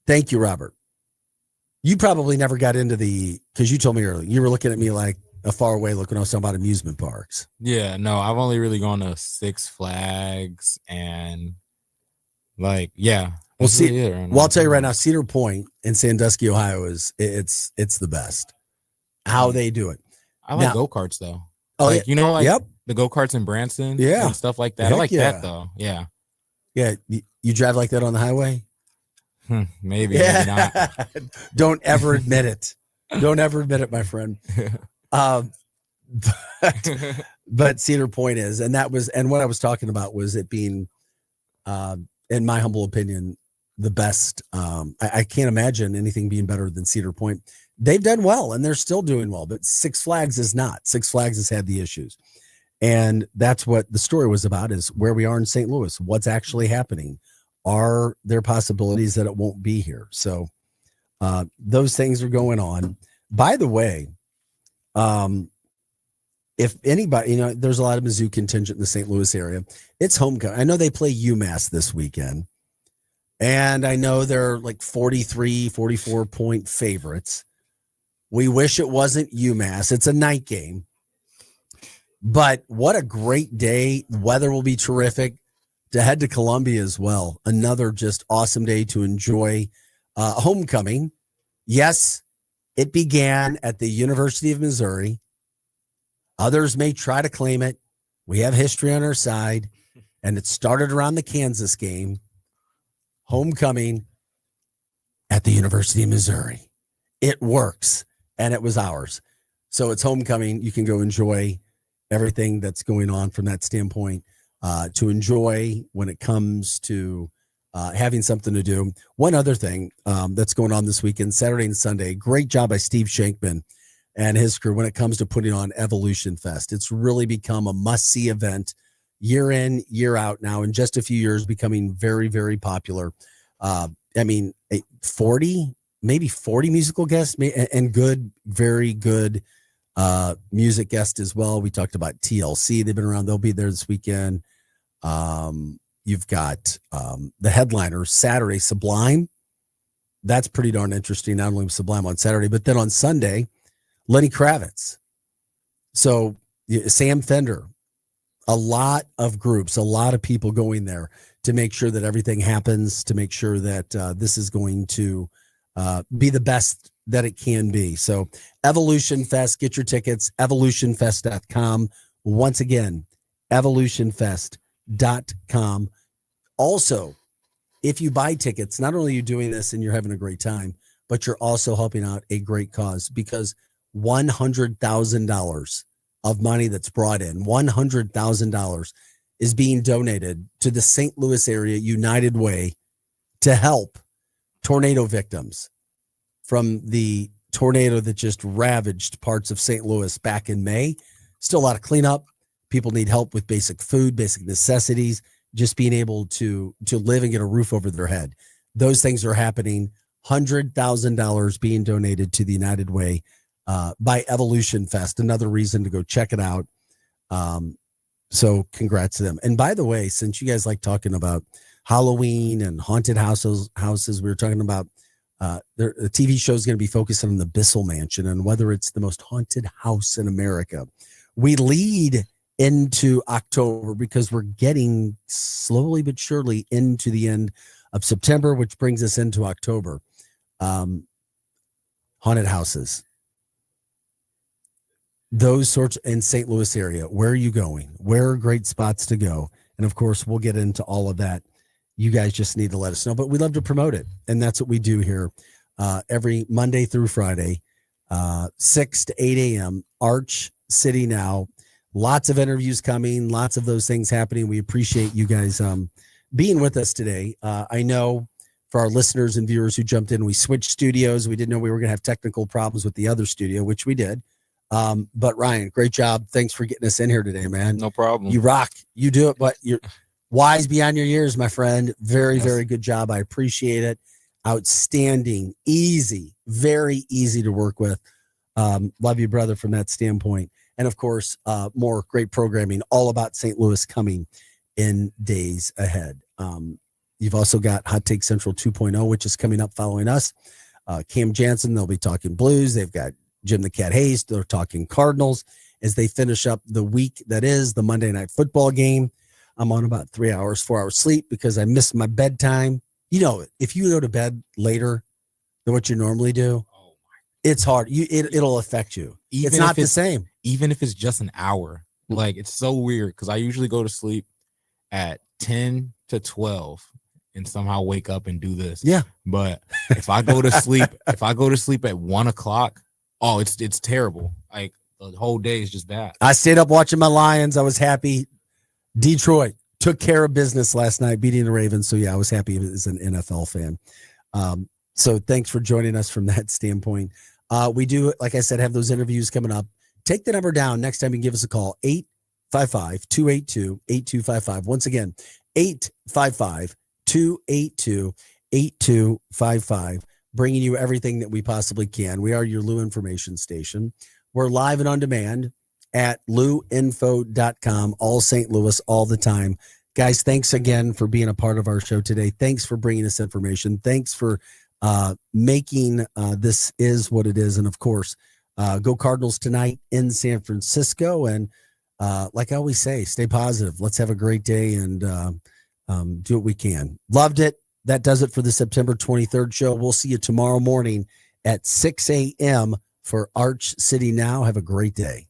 Thank you, Robert. You probably never got into because you told me earlier, you were looking at me like a far away look when I was talking about amusement parks. Yeah, no, I've only really gone to Six Flags and yeah. Well, I'll tell you right now, Cedar Point in Sandusky, Ohio it's the best. How they do it. I like go-karts though. Oh, the go-karts in Branson, and stuff like that. Heck I like yeah. that though. Yeah. Yeah, you drive like that on the highway? Maybe not. Don't ever admit it. Don't ever admit it, my friend. But Cedar Point is, and what I was talking about was it being, in my humble opinion, the best. I can't imagine anything being better than Cedar Point. They've done well, and they're still doing well, but Six Flags is not. Six Flags has had the issues. And that's what the story was about, is where we are in St. Louis. What's actually happening? Are there possibilities that it won't be here? So those things are going on. By the way, if anybody, there's a lot of Mizzou contingent in the St. Louis area. It's homecoming. I know they play UMass this weekend, and I know they're like 43, 44-point favorites. We wish it wasn't UMass. It's a night game. But what a great day. The weather will be terrific. To head to Columbia as well. Another just awesome day to enjoy homecoming. Yes, it began at the University of Missouri. Others may try to claim it. We have history on our side, and it started around the Kansas game. Homecoming at the University of Missouri. It works, and it was ours. So it's homecoming. You can go enjoy everything that's going on from that standpoint. To enjoy when it comes to having something to do. One other thing that's going on this weekend, Saturday and Sunday, great job by Steve Shankman and his crew when it comes to putting on Evolution Fest. It's really become a must-see event year in, year out now, in just a few years, becoming very, very popular. 40 musical guests and good, very good music guests as well. We talked about TLC. They've been around. They'll be there this weekend. You've got the headliner Saturday, Sublime. That's pretty darn interesting. Not only Sublime on Saturday, but then on Sunday, Lenny Kravitz. So Sam Fender, a lot of groups, a lot of people going there to make sure that everything happens, to make sure that this is going to be the best that it can be. So Evolution Fest, get your tickets, evolutionfest.com. Once again, evolutionfest.com. Also, if you buy tickets, not only are you doing this and you're having a great time, but you're also helping out a great cause, because $100,000 of money that's brought in, $100,000 is being donated to the St. Louis area United Way to help tornado victims from the tornado that just ravaged parts of St. Louis back in May. Still a lot of cleanup. People need help with basic food, basic necessities, just being able to live and get a roof over their head. Those things are happening. $100,000 being donated to the United Way by Evolution Fest. Another reason to go check it out. So congrats to them. And by the way, since you guys like talking about Halloween and haunted houses, we were talking about the TV show is going to be focused on the Bissell Mansion and whether it's the most haunted house in America. We lead into October because we're getting slowly but surely into the end of September, which brings us into October. Haunted houses, those sorts in St. Louis area. Where are you going? Where are great spots to go? And of course, we'll get into all of that you guys just need to let us know. But we love to promote it, and that's what we do here every Monday through Friday, 6 to 8 a.m. Arch City Now. Lots of interviews coming, lots of those things happening. We appreciate you guys being with us today. I know for our listeners and viewers who jumped in, we switched studios. We didn't know we were going to have technical problems with the other studio, which we did. But Ryan, great job. Thanks for getting us in here today, man. No problem. You rock. You do it, but you're wise beyond your years, my friend. Very, very good job. I appreciate it. Outstanding. Easy. Very easy to work with. Love you, brother, from that standpoint. And of course, more great programming all about St. Louis coming in days ahead. You've also got Hot Take Central 2.0, which is coming up following us. Cam Jansen, they'll be talking Blues. They've got Jim the Cat Hayes. They're talking Cardinals as they finish up the week that is the Monday Night Football game. I'm on about 3 hours, 4 hours sleep because I missed my bedtime. You know, if you go to bed later than what you normally do, it's hard. It'll affect you. It's not the same. Even if it's just an hour. Like, it's so weird because I usually go to sleep at 10 to 12 and somehow wake up and do this. Yeah. But if I go to sleep, at 1 o'clock, it's terrible. Like, the whole day is just bad. I stayed up watching my Lions. I was happy. Detroit took care of business last night, beating the Ravens. So yeah, I was happy as an NFL fan. So thanks for joining us from that standpoint. We do, like I said, have those interviews coming up. Take the number down next time you give us a call, 855-282-8255. Once again, 855-282-8255, bringing you everything that we possibly can. We are your Lou information station. We're live and on demand at louinfo.com, all St. Louis, all the time. Guys, thanks again for being a part of our show today. Thanks for bringing us information. Thanks for making this is what it is. And of course, go Cardinals tonight in San Francisco. And like I always say, stay positive. Let's have a great day and do what we can. Loved it. That does it for the September 23rd show. We'll see you tomorrow morning at 6 a.m. for Arch City Now. Have a great day.